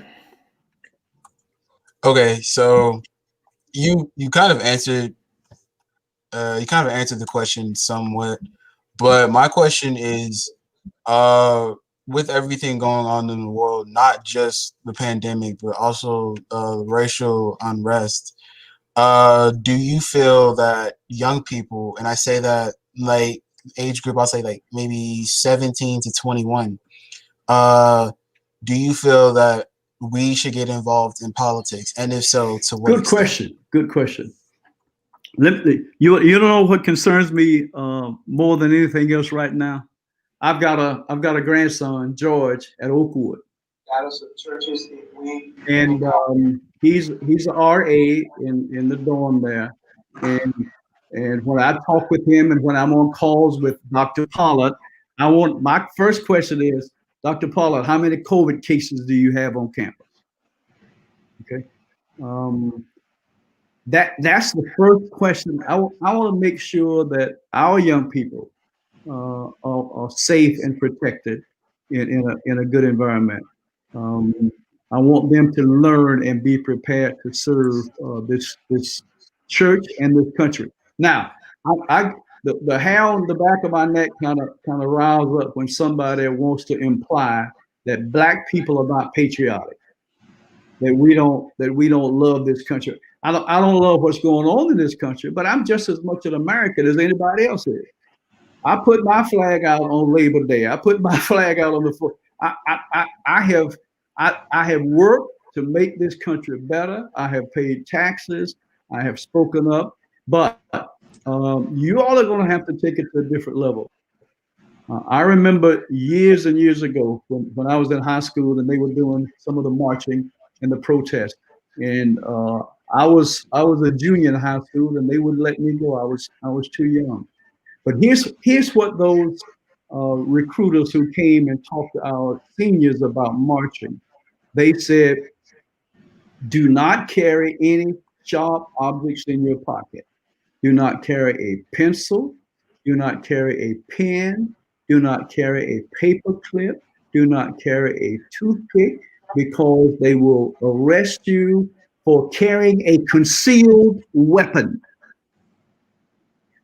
Okay, so you kind of answered the question somewhat, but my question is, with everything going on in the world, not just the pandemic, but also racial unrest, do you feel that young people, and I say that like age group, I'll say like maybe 17 to 21, do you feel that we should get involved in politics? And if so, to what extent? Good question. You don't know what concerns me more than anything else right now? I've got a grandson, George, at Oakwood. And he's an RA in the dorm there. And when I talk with him and when I'm on calls with Dr. Pollard, my first question is, Dr. Pollard, how many COVID cases do you have on campus? Okay. That's the first question. I want to make sure that our young people are safe and protected in a good environment. I want them to learn and be prepared to serve this church and this country. Now, the hair on the back of my neck kind of riles up when somebody wants to imply that Black people are not patriotic, that we don't love this country. I don't love what's going on in this country, but I'm just as much an American as anybody else is. I put my flag out on Labor Day. I put my flag out on the 4th. I have worked to make this country better. I have paid taxes. I have spoken up, but you all are going to have to take it to a different level. I remember years and years ago when I was in high school and they were doing some of the marching and the protest, and I was a junior in high school and they wouldn't let me go. I was too young. But here's what those recruiters who came and talked to our seniors about marching, they said, do not carry any sharp objects in your pocket. Do not carry a pencil. Do not carry a pen. Do not carry a paper clip. Do not carry a toothpick, because they will arrest you for carrying a concealed weapon.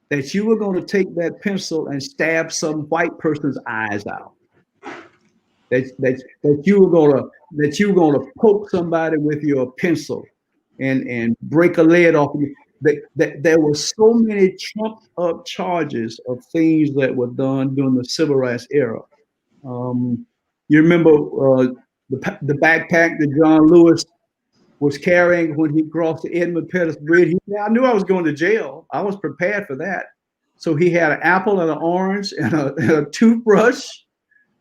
That you were going to take that pencil and stab some white person's eyes out. That you were going to poke somebody with your pencil and break a leg off. That there were so many trumped up charges of things that were done during the civil rights era. You remember the backpack that John Lewis was carrying when he crossed the Edmund Pettus Bridge. I knew I was going to jail. I was prepared for that. So he had an apple and an orange and a toothbrush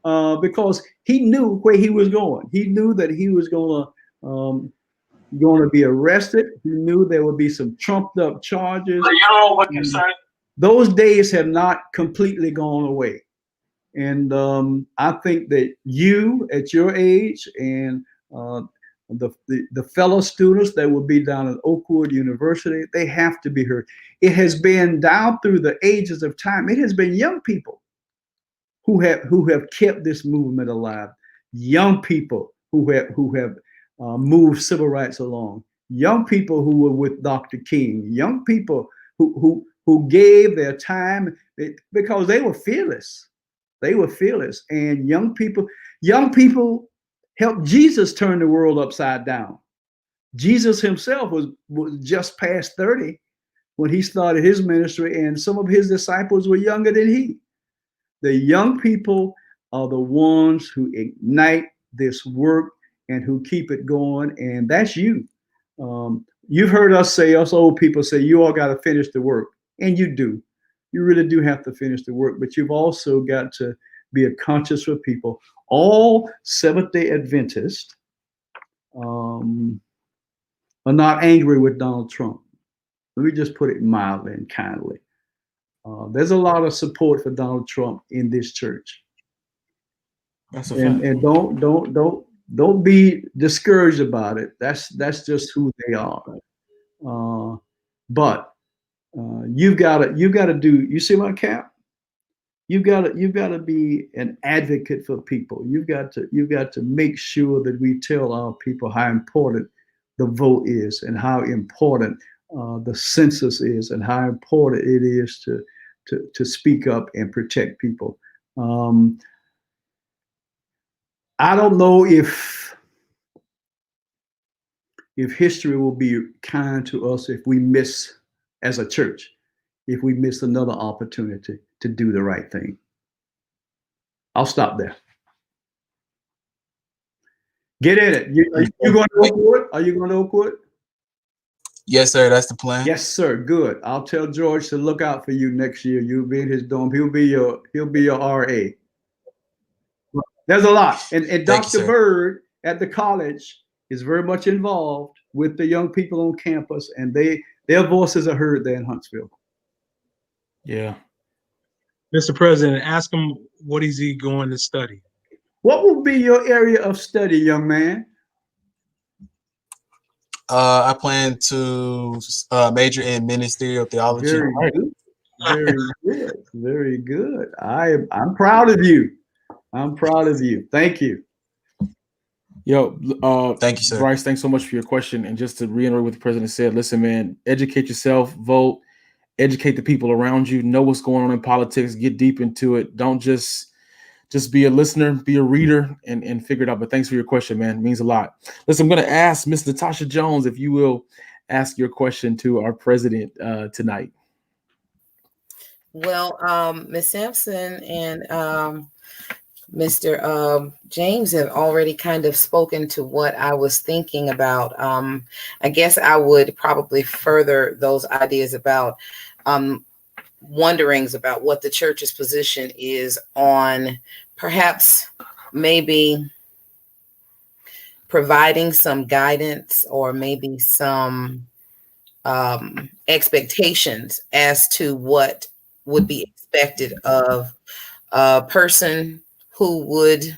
because he knew where he was going. He knew that he was going to be arrested. He knew there would be some trumped up charges. Those days have not completely gone away. And I think that you, at your age, and the fellow students that will be down at Oakwood University, they have to be heard. It has been down through the ages of time. It has been young people who have kept this movement alive. Young people who have moved civil rights along. Young people who were with Dr. King. Young people who gave their time because they were fearless. They were fearless, and young people helped Jesus turn the world upside down. Jesus himself was just past 30 when he started his ministry, and some of his disciples were younger than he. The young people are the ones who ignite this work and who keep it going, and that's you. You've heard us old people say, you all got to finish the work, and you do. You really do have to finish the work, but you've also got to be a conscious for people. All Seventh-day Adventists are not angry with Donald Trump. Let me just put it mildly and kindly. There's a lot of support for Donald Trump in this church. That's a fact. And don't be discouraged about it. That's just who they are. But you've got to do. You see my cap? You've got to be an advocate for people. You've got to make sure that we tell our people how important the vote is and how important the census is and how important it is to speak up and protect people. I don't know if history will be kind to us if we miss, as a church, if we miss another opportunity to do the right thing. I'll stop there. Get in it. Are you going to Oakwood? Are you going to Oakwood? Yes, sir. That's the plan. Yes, sir. Good. I'll tell George to look out for you next year. You'll be in his dorm. He'll be your RA. There's a lot. And Dr. Bird at the college is very much involved with the young people on campus, and their voices are heard there in Huntsville. Yeah. Mr. President, ask him what is he going to study? What will be your area of study, young man? I plan to major in ministerial theology. Very good. Very good. Very good. I'm proud of you. I'm proud of you. Thank you. Yo, thank you, sir. Bryce, thanks so much for your question. And just to reiterate what the president said, listen, man, educate yourself, vote, educate the people around you, know what's going on in politics, get deep into it. Don't just be a listener, be a reader, and figure it out. But thanks for your question, man. It means a lot. Listen, I'm going to ask Miss Natasha Jones if you will ask your question to our president tonight. Well, Ms. Sampson and Mr. James have already kind of spoken to what I was thinking about. I guess I would probably further those ideas about wonderings about what the church's position is on perhaps maybe providing some guidance or maybe some expectations as to what would be expected of a person who would,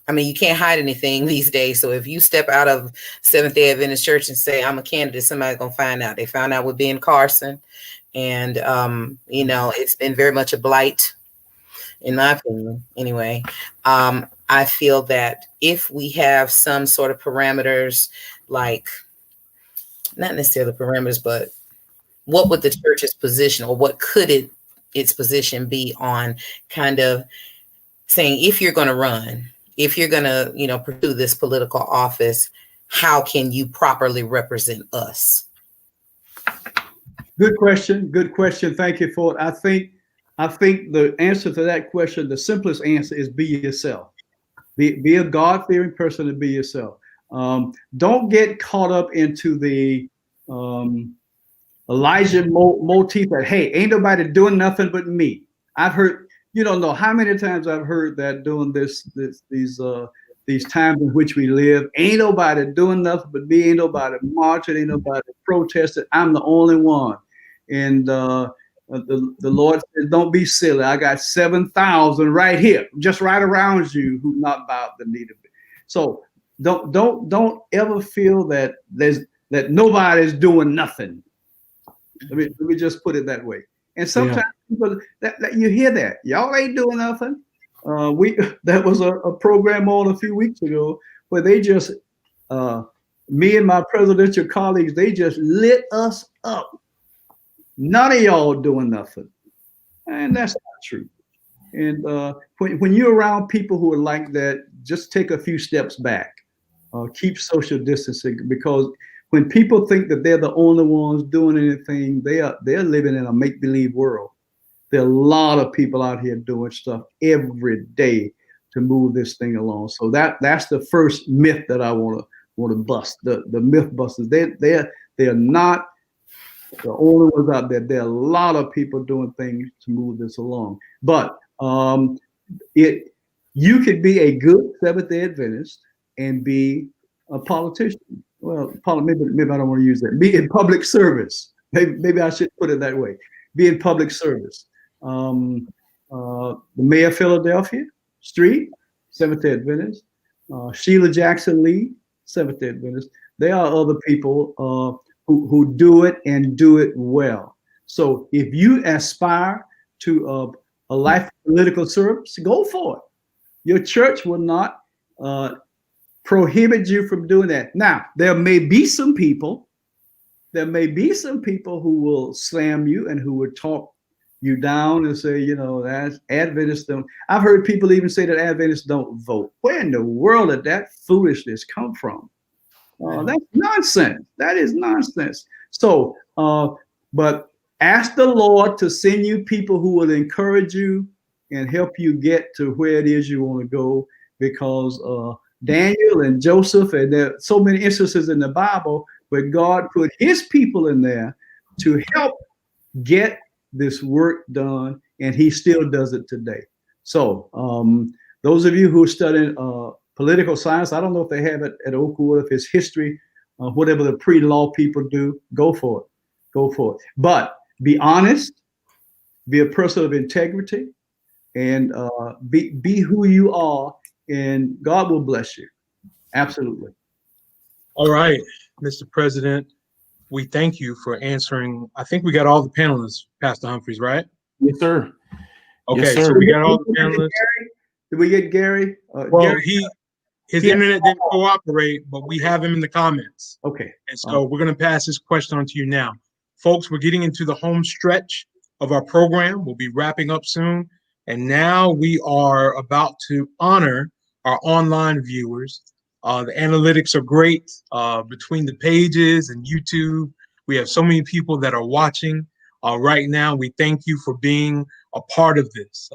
I mean, you can't hide anything these days. So if you step out of Seventh-day Adventist Church and say, I'm a candidate, somebody's going to find out. They found out with Ben Carson. And, it's been very much a blight, in my opinion, anyway. I feel that if we have some sort of parameters, like not necessarily parameters, but what would the church's position or what could its position be on kind of saying, if you're going to run, if you're going to, pursue this political office, how can you properly represent us? Good question. Good question. Thank you for it. I think the answer to that question, the simplest answer is be yourself. Be a God-fearing person and be yourself. Don't get caught up into the Elijah motif that, hey, ain't nobody doing nothing but me. I've heard, you don't know how many times I've heard that during these times in which we live. Ain't nobody doing nothing but me. Ain't nobody marching. Ain't nobody protesting. I'm the only one. And the Lord said, don't be silly. I got 7,000 right here, just right around you, who not bowed the knee to me. So don't ever feel that nobody's doing nothing. Let me just put it that way. And sometimes people that you hear that y'all ain't doing nothing. That was a program on a few weeks ago where they just me and my presidential colleagues, they just lit us up. None of y'all doing nothing, and that's not true. And when you're around people who are like that, just take a few steps back. Keep social distancing, because when people think that they're the only ones doing anything, they're living in a make-believe world. There are a lot of people out here doing stuff every day to move this thing along. So that's the first myth that I want to bust. The myth busters. They're not the only ones out there. There are a lot of people doing things to move this along. But you could be a good Seventh-day Adventist and be a politician. Well, maybe I don't want to use that. Be in public service. Maybe I should put it that way. Be in public service. The mayor of Philadelphia, Street, Seventh-day Adventist. Sheila Jackson Lee, Seventh-day Adventist. There are other people who do it and do it well. So if you aspire to a life of political service, go for it. Your church will not prohibit you from doing that. Now, there may be some people who will slam you and who will talk you down and say, that's Adventists don't. I've heard people even say that Adventists don't vote. Where in the world did that foolishness come from? That's nonsense. That is nonsense. So, but ask the Lord to send you people who will encourage you and help you get to where it is you want to go, because Daniel and Joseph, and there are so many instances in the Bible where God put his people in there to help get this work done, and he still does it today. So those of you who are studying political science, I don't know if they have it at Oakwood, if it's history, whatever the pre-law people do, go for it. Go for it. But be honest, be a person of integrity, and be who you are, and God will bless you. Absolutely. All right, Mr. President, we thank you for answering. I think we got all the panelists, Pastor Humphreys, right? Yes, sir. Okay, yes, sir. So we got all the panelists. Did we get Gary? Well, his internet didn't cooperate, but we have him in the comments. Okay. And so we're going to pass this question on to you now. Folks, we're getting into the home stretch of our program. We'll be wrapping up soon. And now we are about to honor our online viewers. The analytics are great between the pages and YouTube. We have so many people that are watching right now. We thank you for being a part of this.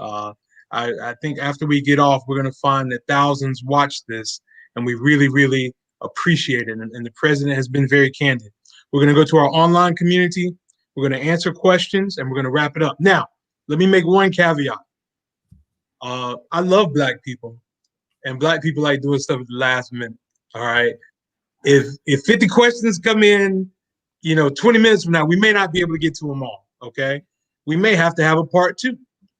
I think after we get off, we're going to find that thousands watch this, and we really, really appreciate it. And the president has been very candid. We're going to go to our online community. We're going to answer questions, and we're going to wrap it up. Now, let me make one caveat. I love Black people, and Black people like doing stuff at the last minute. All right. If 50 questions come in, 20 minutes from now, we may not be able to get to them all. Okay. We may have to have a part 2.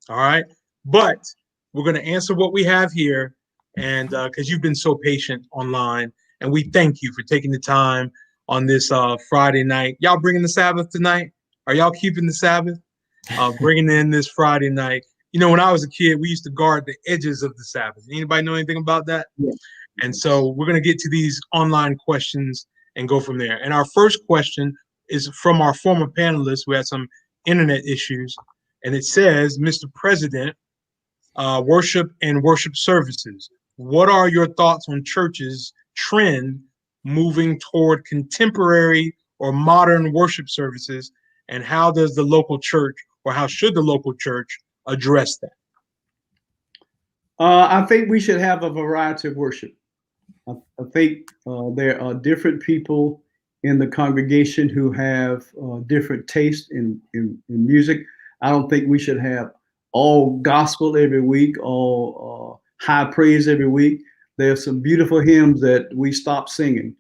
All right. But we're going to answer what we have here, and because you've been so patient online, and we thank you for taking the time on this Friday night. Y'all bringing the Sabbath tonight? Are y'all keeping the Sabbath? Bringing in this Friday night. When I was a kid, we used to guard the edges of the Sabbath. Anybody know anything about that? Yeah. And so we're going to get to these online questions and go from there. And our first question is from our former panelists who had some internet issues. And it says, Mr. President, worship and worship services. What are your thoughts on churches' trend moving toward contemporary or modern worship services? And how does the local church, or how should the local church address that? I think we should have a variety of worship. I think there are different people in the congregation who have different tastes in music. I don't think we should have all gospel every week, all high praise every week. There's some beautiful hymns that we stopped singing.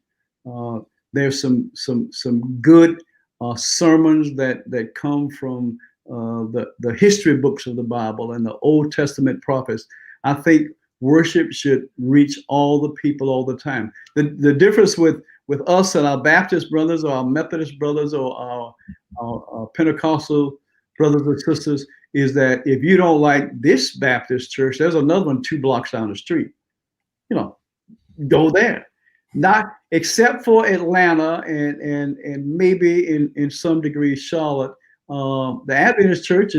There's some good sermons that come from the history books of the Bible and the Old Testament prophets. I think worship should reach all the people all the time. The difference with us and our Baptist brothers or our Methodist brothers or our Pentecostal brothers and sisters is that if you don't like this Baptist church, there's another one 2 blocks down the street. You know, go there. Not except for Atlanta and maybe in some degree Charlotte. The Adventist church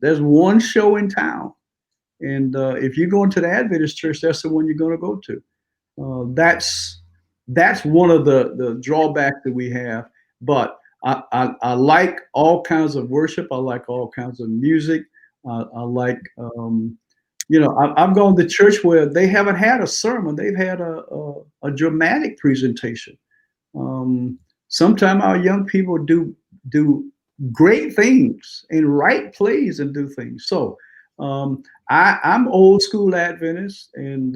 there's one show in town. And if you go into the Adventist church, that's the one you're going to go to. That's one of the drawbacks that we have. But I like all kinds of worship. I like all kinds of music. I like, I've gone to church where they haven't had a sermon. They've had a dramatic presentation. Sometimes our young people do great things and write plays and do things. So I'm old school Adventist, and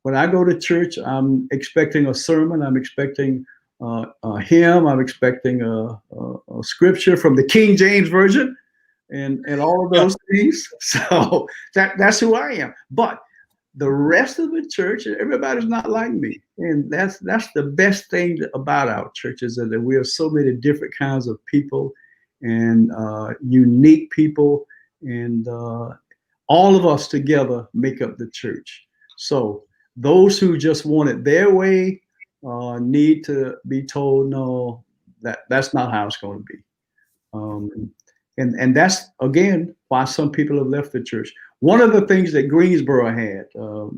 when I go to church, I'm expecting a sermon. I'm expecting a hymn. I'm expecting a scripture from the King James Version, and all of those things. So that's who I am. But the rest of the church, everybody's not like me, and that's the best thing about our churches, is that we are so many different kinds of people and unique people, and all of us together make up the church. So those who just want it their way need to be told, no, that's not how it's going to be. And that's, again, why some people have left the church. One of the things that Greensboro had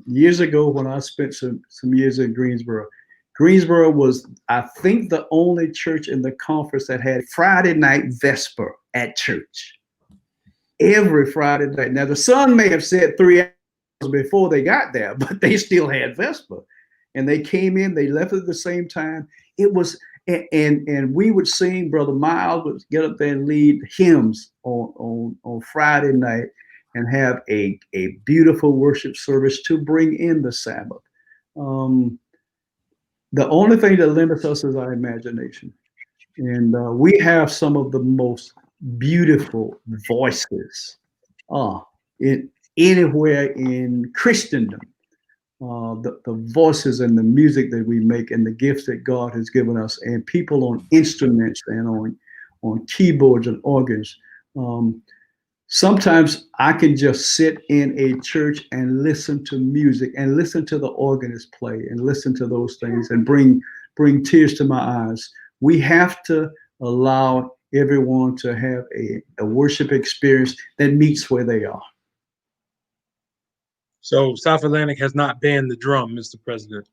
years ago, when I spent some years in Greensboro was, I think, the only church in the conference that had Friday night Vesper at church. Every Friday night. Now, the sun may have set 3 hours before they got there, but they still had Vesper. And they came in, they left at the same time. It was, and we would sing, Brother Miles would get up there and lead hymns on Friday night and have a beautiful worship service to bring in the Sabbath. The only thing that limits us is our imagination. And we have some of the most beautiful voices anywhere in Christendom. The voices and the music that we make and the gifts that God has given us, and people on instruments and on keyboards and organs. Sometimes I can just sit in a church and listen to music and listen to the organist play and listen to those things and bring tears to my eyes. We have to allow everyone to have a worship experience that meets where they are. So South Atlantic has not banned the drum, Mr. President.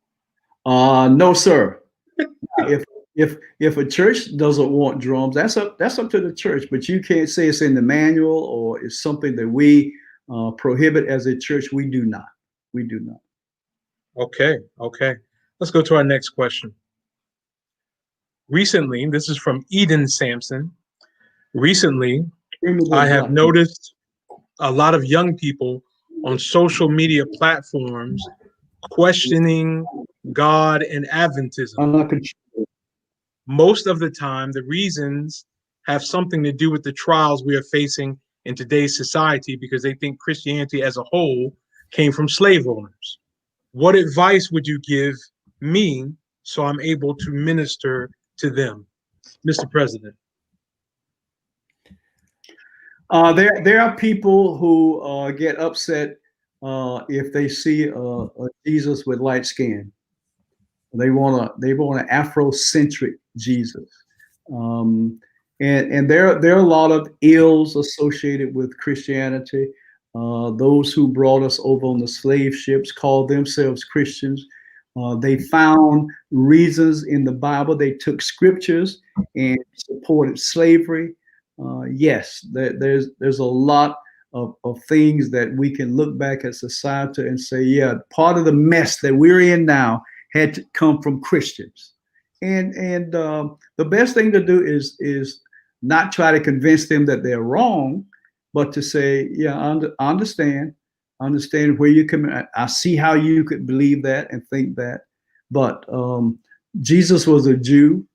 No, sir. If a church doesn't want drums, that's up to the church. But you can't say it's in the manual or it's something that we prohibit as a church. We do not. We do not. Okay. Let's go to our next question. Recently, this is from Eden Sampson. Recently, I have noticed a lot of young people on social media platforms questioning God and Adventism. Most of the time, the reasons have something to do with the trials we are facing in today's society, because they think Christianity as a whole came from slave owners. What advice would you give me so I'm able to minister to them, Mr. President? There are people who get upset if they see a Jesus with light skin. They want an Afrocentric Jesus, and there are a lot of ills associated with Christianity. Those who brought us over on the slave ships called themselves Christians. They found reasons in the Bible. They took scriptures and supported slavery. Yes, there's a lot of things that we can look back at society and say, yeah, part of the mess that we're in now had to come from Christians. And the best thing to do is not try to convince them that they're wrong, but to say, yeah, I understand where you come. I see how you could believe that and think that. But Jesus was a Jew.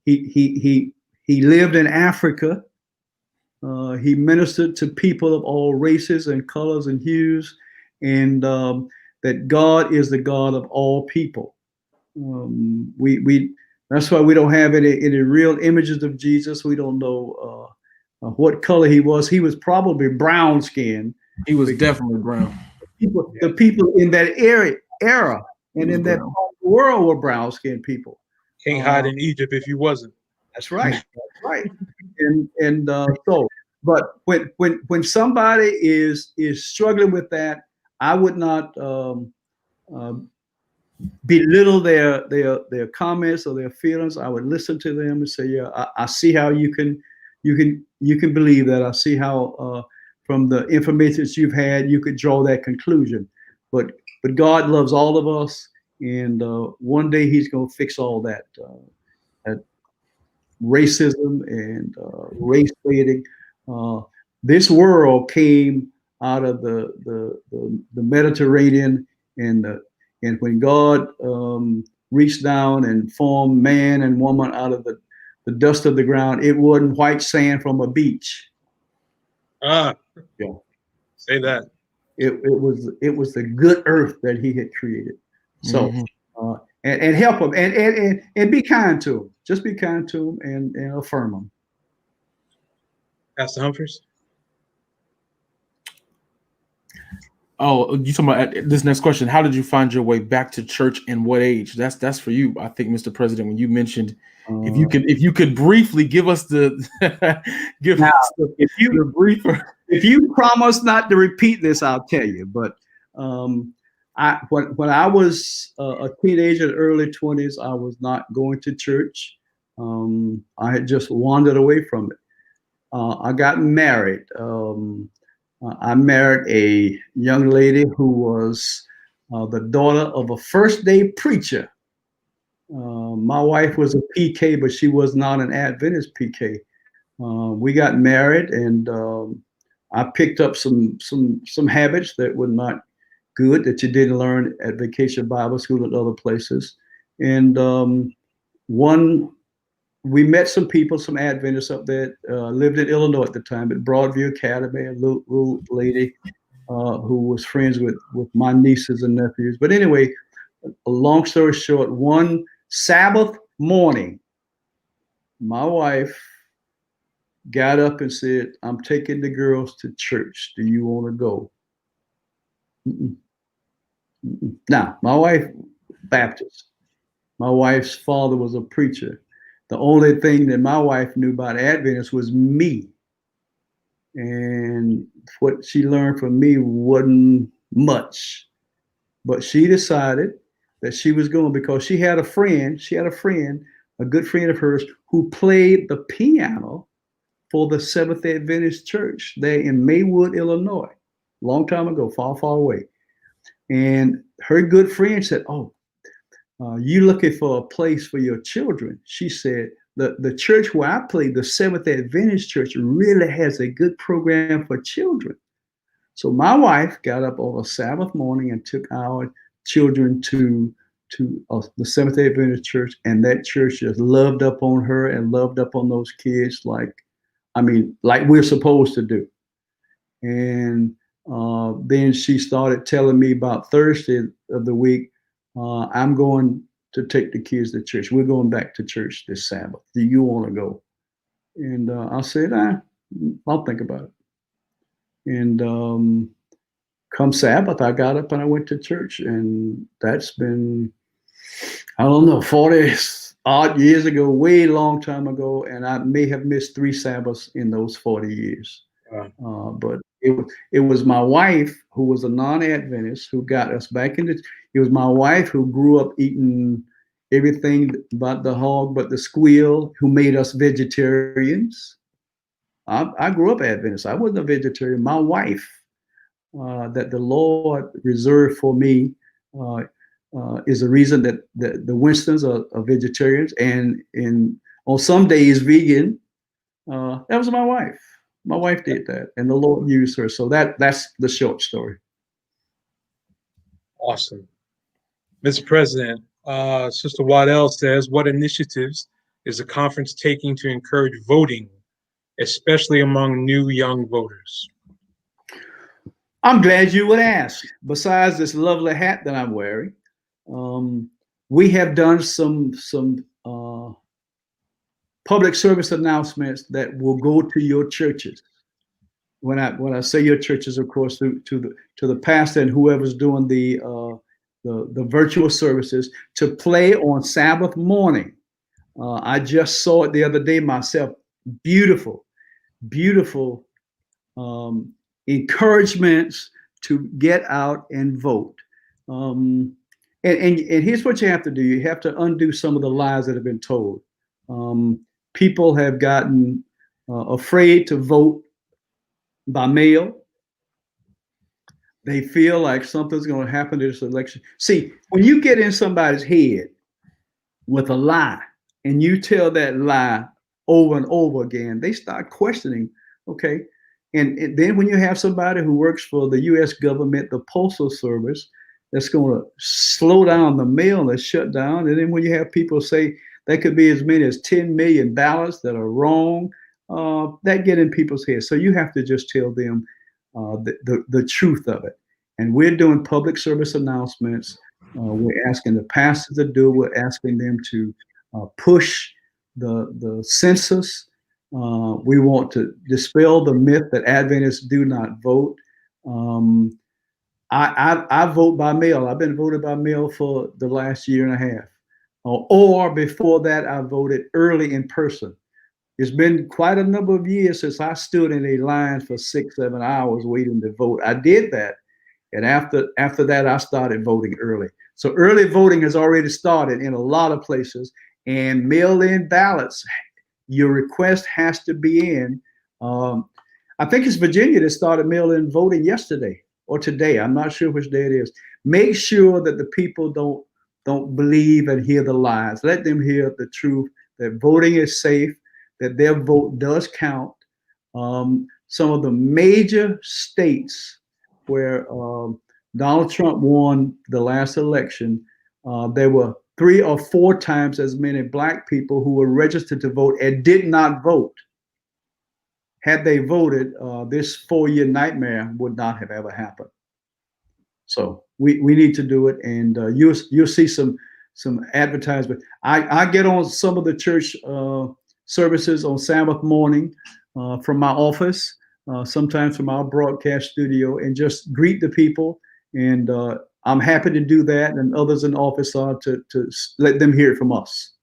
He lived in Africa. He ministered to people of all races and colors and hues. and that God is the God of all people. We that's why we don't have any real images of Jesus. We don't know what color he was. He was probably brown skinned. He was definitely brown. The people in that era and in that world were brown skinned people. Can't hide in Egypt if you wasn't. That's right. That's right. And so, but when somebody is struggling with that, I would not belittle their comments or their feelings. I would listen to them and say, yeah, I see how you can believe that. I see how from the information that you've had, you could draw that conclusion. But God loves all of us, and one day He's going to fix all that racism and race baiting. This world came out of the Mediterranean, and when God reached down and formed man and woman out of the dust of the ground, it wasn't white sand from a beach. Yeah. Say that. It was the good earth that He had created. So and help them and be kind to them. Just be kind to them and affirm them. Pastor Humphreys. Oh, you talking about this next question? How did you find your way back to church and what age? That's for you, I think, Mr. President. When you mentioned, if you could briefly give us the briefer. If you promise not to repeat this, I'll tell you. But when I was a teenager, early 20s, I was not going to church. I had just wandered away from it. I got married. I married a young lady who was the daughter of a first-day preacher. My wife was a PK, but she was not an Adventist PK. We got married, and I picked up some habits that were not good, that you didn't learn at Vacation Bible School and other places. And we met some people, some Adventists up there, lived in Illinois at the time, at Broadview Academy, a little lady who was friends with my nieces and nephews. But anyway, a long story short, one Sabbath morning, my wife got up and said, I'm taking the girls to church. Do you want to go? Now, my wife, Baptist. My wife's father was a preacher. The only thing that my wife knew about Adventists was me. And what she learned from me wasn't much. But she decided that she was going because she had a friend, a good friend of hers, who played the piano for the Seventh-day Adventist Church there in Maywood, Illinois, long time ago, far, far away. And her good friend said, you looking for a place for your children? She said, the church where I play, the Seventh-day Adventist Church, really has a good program for children. So my wife got up on a Sabbath morning and took our children to the Seventh-day Adventist Church, and that church just loved up on her and loved up on those kids like we're supposed to do. And then she started telling me about Thursday of the week, I'm going to take the kids to church. We're going back to church this Sabbath. Do you want to go? And I said, I'll think about it. And come Sabbath, I got up and I went to church. And that's been, 40 odd years ago, way long time ago. And I may have missed 3 Sabbaths in those 40 years. But it was my wife, who was a non-Adventist, who got us back into. It was my wife who grew up eating everything but the hog, but the squeal, who made us vegetarians. I grew up Adventist. I wasn't a vegetarian. My wife, that the Lord reserved for me, is the reason that the Winstons are vegetarians, and on some days vegan. That was my wife. My wife did that, and the Lord used her. So that's the short story. Awesome. Mr. President, Sister Waddell says, what initiatives is the conference taking to encourage voting, especially among new young voters? I'm glad you would ask. Besides this lovely hat that I'm wearing, we have done some public service announcements that will go to your churches. When I say your churches, of course, to the pastor and whoever's doing the virtual services, to play on Sabbath morning. I just saw it the other day myself. Beautiful, beautiful encouragements to get out and vote. And here's what you have to do. You have to undo some of the lies that have been told. People have gotten afraid to vote by mail. They feel like something's going to happen to this election. See, when you get in somebody's head with a lie and you tell that lie over and over again, they start questioning, okay? And then when you have somebody who works for the U.S. government, the Postal Service, that's going to slow down the mail and shut down. And then when you have people say there could be as many as 10 million ballots that are wrong, that get in people's heads. So you have to just tell them the truth of it. And we're doing public service announcements. We're asking the pastors to do it. We're asking them to push the census. We want to dispel the myth that Adventists do not vote. I vote by mail. I've been voted by mail for the last year and a half. Or before that, I voted early in person. It's been quite a number of years since I stood in a line for 6-7 hours waiting to vote. I did that. And after that, I started voting early. So early voting has already started in a lot of places. And mail-in ballots, your request has to be in. I think it's Virginia that started mail-in voting yesterday or today. I'm not sure which day it is. Make sure that the people don't believe and hear the lies. Let them hear the truth, that voting is safe, that their vote does count. Some of the major states where Donald Trump won the last election, there were 3 or 4 times as many Black people who were registered to vote and did not vote. Had they voted, this 4-year nightmare would not have ever happened. So we need to do it, and you'll see some advertisement. I get on some of the church services on Sabbath morning from my office, sometimes from our broadcast studio, and just greet the people. And I'm happy to do that, and others in the office are to let them hear it from us.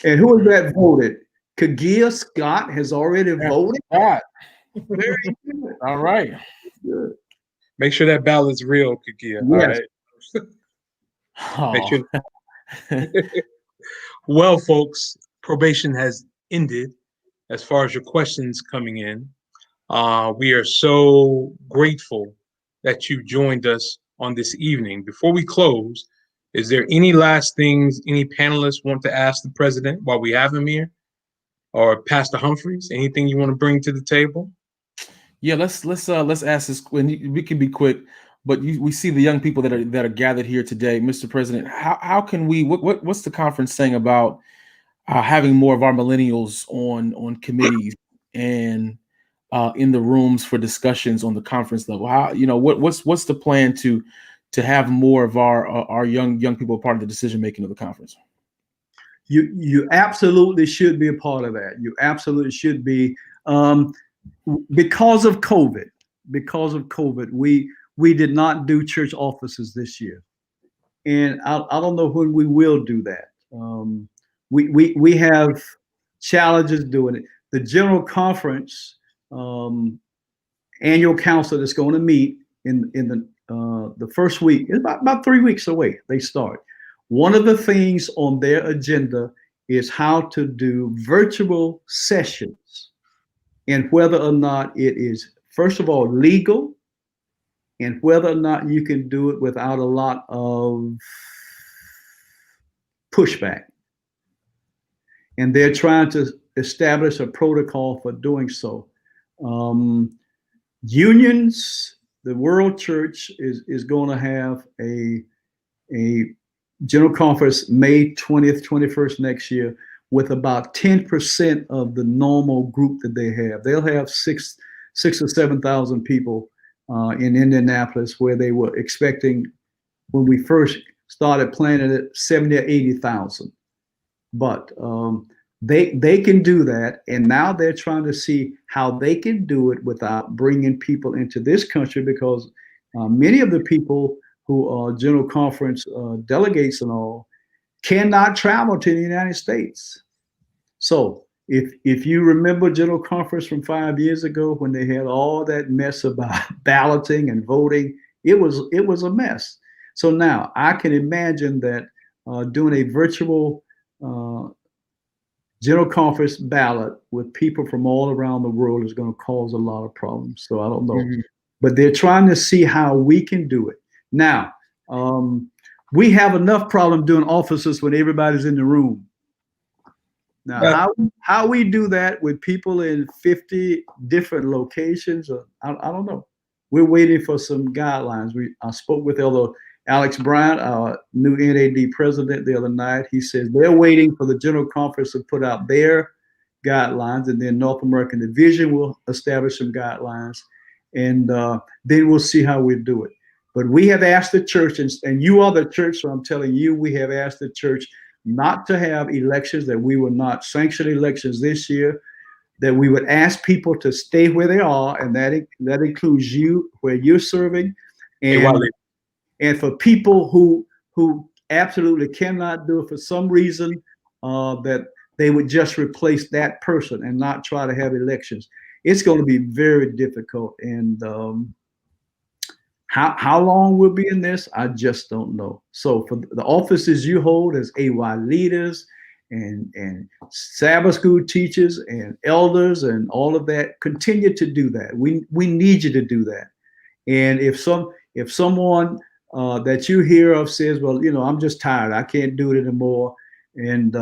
And who is that voted? Kagia Scott has already voted. Very good. All right. Good. Make sure that ballot's real, Kakia. Yes. All right. Make sure. Well, folks, probation has ended as far as your questions coming in. We are so grateful that you joined us on this evening. Before we close, is there any last things any panelists want to ask the president while we have him here? Or Pastor Humphreys, anything you want to bring to the table? Yeah, let's ask this. We can be quick, but we see the young people that are gathered here today, Mr. President. How can we? What's the conference saying about having more of our millennials on committees and in the rooms for discussions on the conference level? How, what's the plan to have more of our young people part of the decision making of the conference? You absolutely should be a part of that. You absolutely should be. Because of COVID, we did not do church offices this year, and I don't know when we will do that. We have challenges doing it. The General Conference annual council that's going to meet in the first week is about 3 weeks away. They start. One of the things on their agenda is how to do virtual sessions, and whether or not it is, first of all, legal, and whether or not you can do it without a lot of pushback. And they're trying to establish a protocol for doing so. Unions, the World Church is going to have a General Conference May 20th, 21st next year, with about 10% of the normal group that they have. They'll have 6,000 or 7,000 people in Indianapolis, where they were expecting, when we first started planning it, 70 or 80,000. But they can do that, and now they're trying to see how they can do it without bringing people into this country, because many of the people who are General Conference delegates and all cannot travel to the United States. So if you remember General Conference from 5 years ago, when they had all that mess about balloting and voting, it was a mess. So now I can imagine that doing a virtual General Conference ballot with people from all around the world is going to cause a lot of problems. So I don't know. Mm-hmm. But they're trying to see how we can do it. Now, we have enough problem doing offices when everybody's in the room. Now, how we do that with people in 50 different locations, I don't know. We're waiting for some guidelines. I spoke with Elder Alex Bryant, our new NAD president, the other night. He says they're waiting for the General Conference to put out their guidelines, and then North American Division will establish some guidelines, and then we'll see how we do it. But we have asked the church, and you are the church, so I'm telling you, we have asked the church not to have elections, that we will not sanction elections this year, that we would ask people to stay where they are, and that includes you, where you're serving, and for people who absolutely cannot do it for some reason, that they would just replace that person and not try to have elections. It's going to be very difficult, and how long we'll be in this, I just don't know. So for the offices you hold as AY leaders and Sabbath school teachers and elders and all of that, continue to do that. We need you to do that. And if someone that you hear of says, well, I'm just tired, I can't do it anymore, and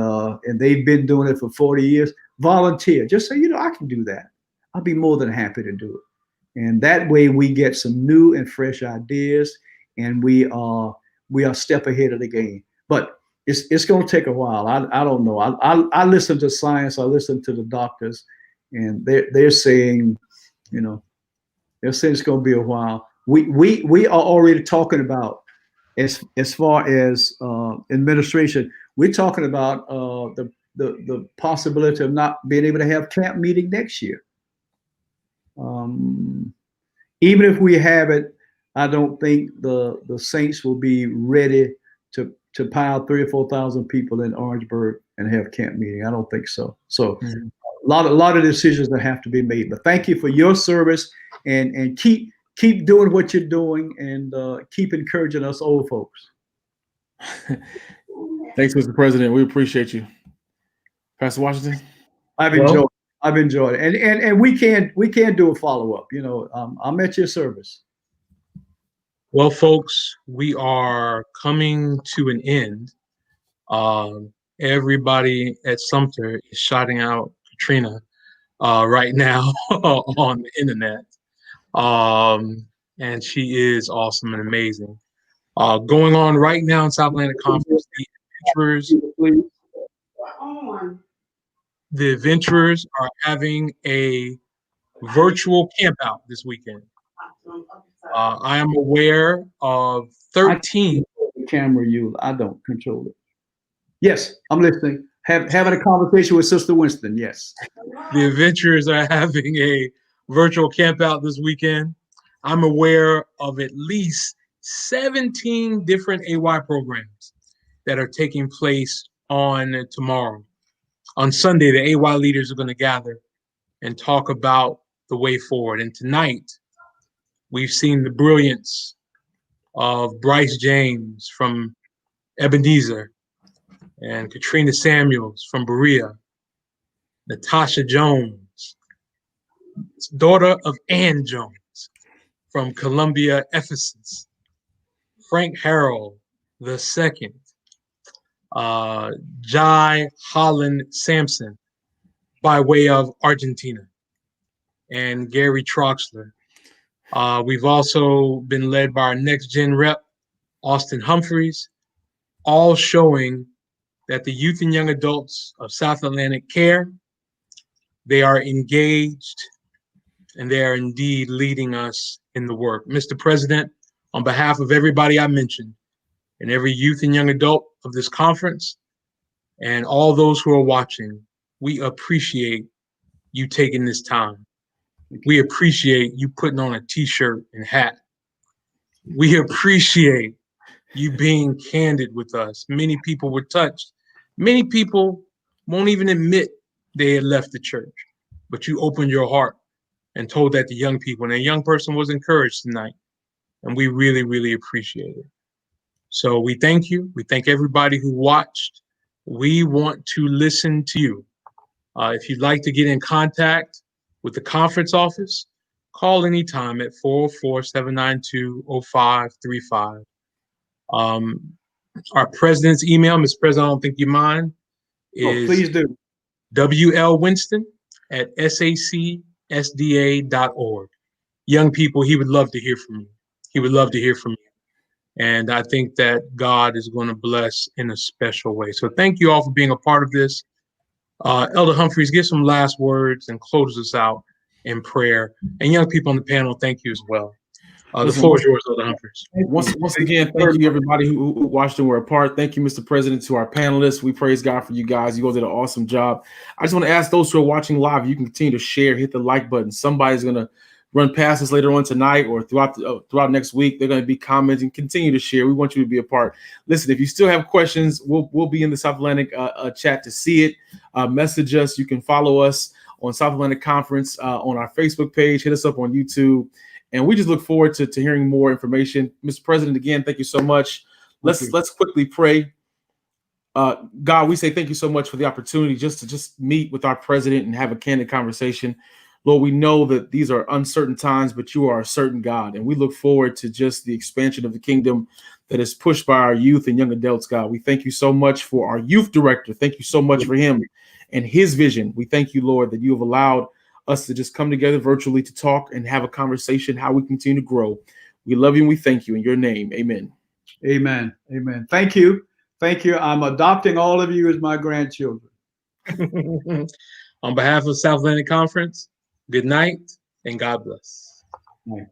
they've been doing it for 40 years, volunteer. Just say, I can do that. I'll be more than happy to do it. And that way we get some new and fresh ideas, and we are a step ahead of the game. But it's going to take a while. I don't know. I listen to science. I listen to the doctors, and they're saying, they're saying it's going to be a while. We are already talking about, as far as administration, we're talking about the possibility of not being able to have camp meeting next year. Even if we have it, I don't think the Saints will be ready to pile 3,000 or 4,000 people in Orangeburg and have camp meeting. I don't think so. So a lot of decisions that have to be made. But thank you for your service, and keep doing what you're doing, and keep encouraging us old folks. Thanks, Mr. President. We appreciate you. Pastor Washington? I've enjoyed it. And we can do a follow-up. I'm at your service. Well, folks, we are coming to an end. Everybody at Sumter is shouting out Kathrina right now on the internet. And she is awesome and amazing. Going on right now in South Atlantic Conference, the adventurers are having a virtual camp out this weekend. I am aware of 13. Camera, I don't control it. Yes, I'm listening. Having a conversation with Sister Winston. Yes. The adventurers are having a virtual camp out this weekend. I'm aware of at least 17 different AY programs that are taking place on tomorrow. On Sunday, the AY leaders are going to gather and talk about the way forward. And tonight, we've seen the brilliance of Bryce James from Ebenezer, and Kathrina Samuels from Berea, Natasha Jones, daughter of Ann Jones from Columbia, Ephesus, Frank Harrel II, Jhai Holland Sampson by way of Argentina, and Gary Troxler. We've also been led by our next gen rep, Austin Humphreys, all showing that the youth and young adults of South Atlantic care. They are engaged, and they are indeed leading us in the work. Mr. President, on behalf of everybody I mentioned, and every youth and young adult of this conference, and all those who are watching, we appreciate you taking this time. We appreciate you putting on a t-shirt and hat. We appreciate you being candid with us. Many people were touched. Many people won't even admit they had left the church, but you opened your heart and told that to young people, and a young person was encouraged tonight, and we really, really appreciate it. So we thank you. We thank everybody who watched. We want to listen to you. If you'd like to get in contact with the conference office, call anytime at 404-792-0535. Our president's email, Mr. President, I don't think you mind, is please do. WLWinston@sacsda.org. Young people, he would love to hear from you. He would love to hear from you. And I think that God is going to bless in a special way. So thank you all for being a part of this. Elder Humphreys, give some last words and close us out in prayer. And young people on the panel, thank you as well. The floor is yours, Elder Humphreys. Once again, thank you everybody who watched and were a part. Thank you, Mr. President, to our panelists. We praise God for you guys. You guys did an awesome job. I just want to ask those who are watching live, you can continue to share, hit the like button. Somebody's going to run past us later on tonight or throughout next week. They're going to be commenting. Continue to share. We want you to be a part. Listen, if you still have questions, we'll be in the South Atlantic chat to see it. Message us. You can follow us on South Atlantic Conference on our Facebook page. Hit us up on YouTube. And we just look forward to hearing more information. Mr. President, again, thank you so much. Let's quickly pray. God, we say thank you so much for the opportunity to meet with our president and have a candid conversation. Lord, we know that these are uncertain times, but you are a certain God. And we look forward to just the expansion of the kingdom that is pushed by our youth and young adults, God. We thank you so much for our youth director. Thank you so much for him and his vision. We thank you, Lord, that you have allowed us to just come together virtually to talk and have a conversation, how we continue to grow. We love you and we thank you in your name. Amen. Amen. Amen. Thank you. Thank you. I'm adopting all of you as my grandchildren. On behalf of South Atlantic Conference, good night and God bless. Right.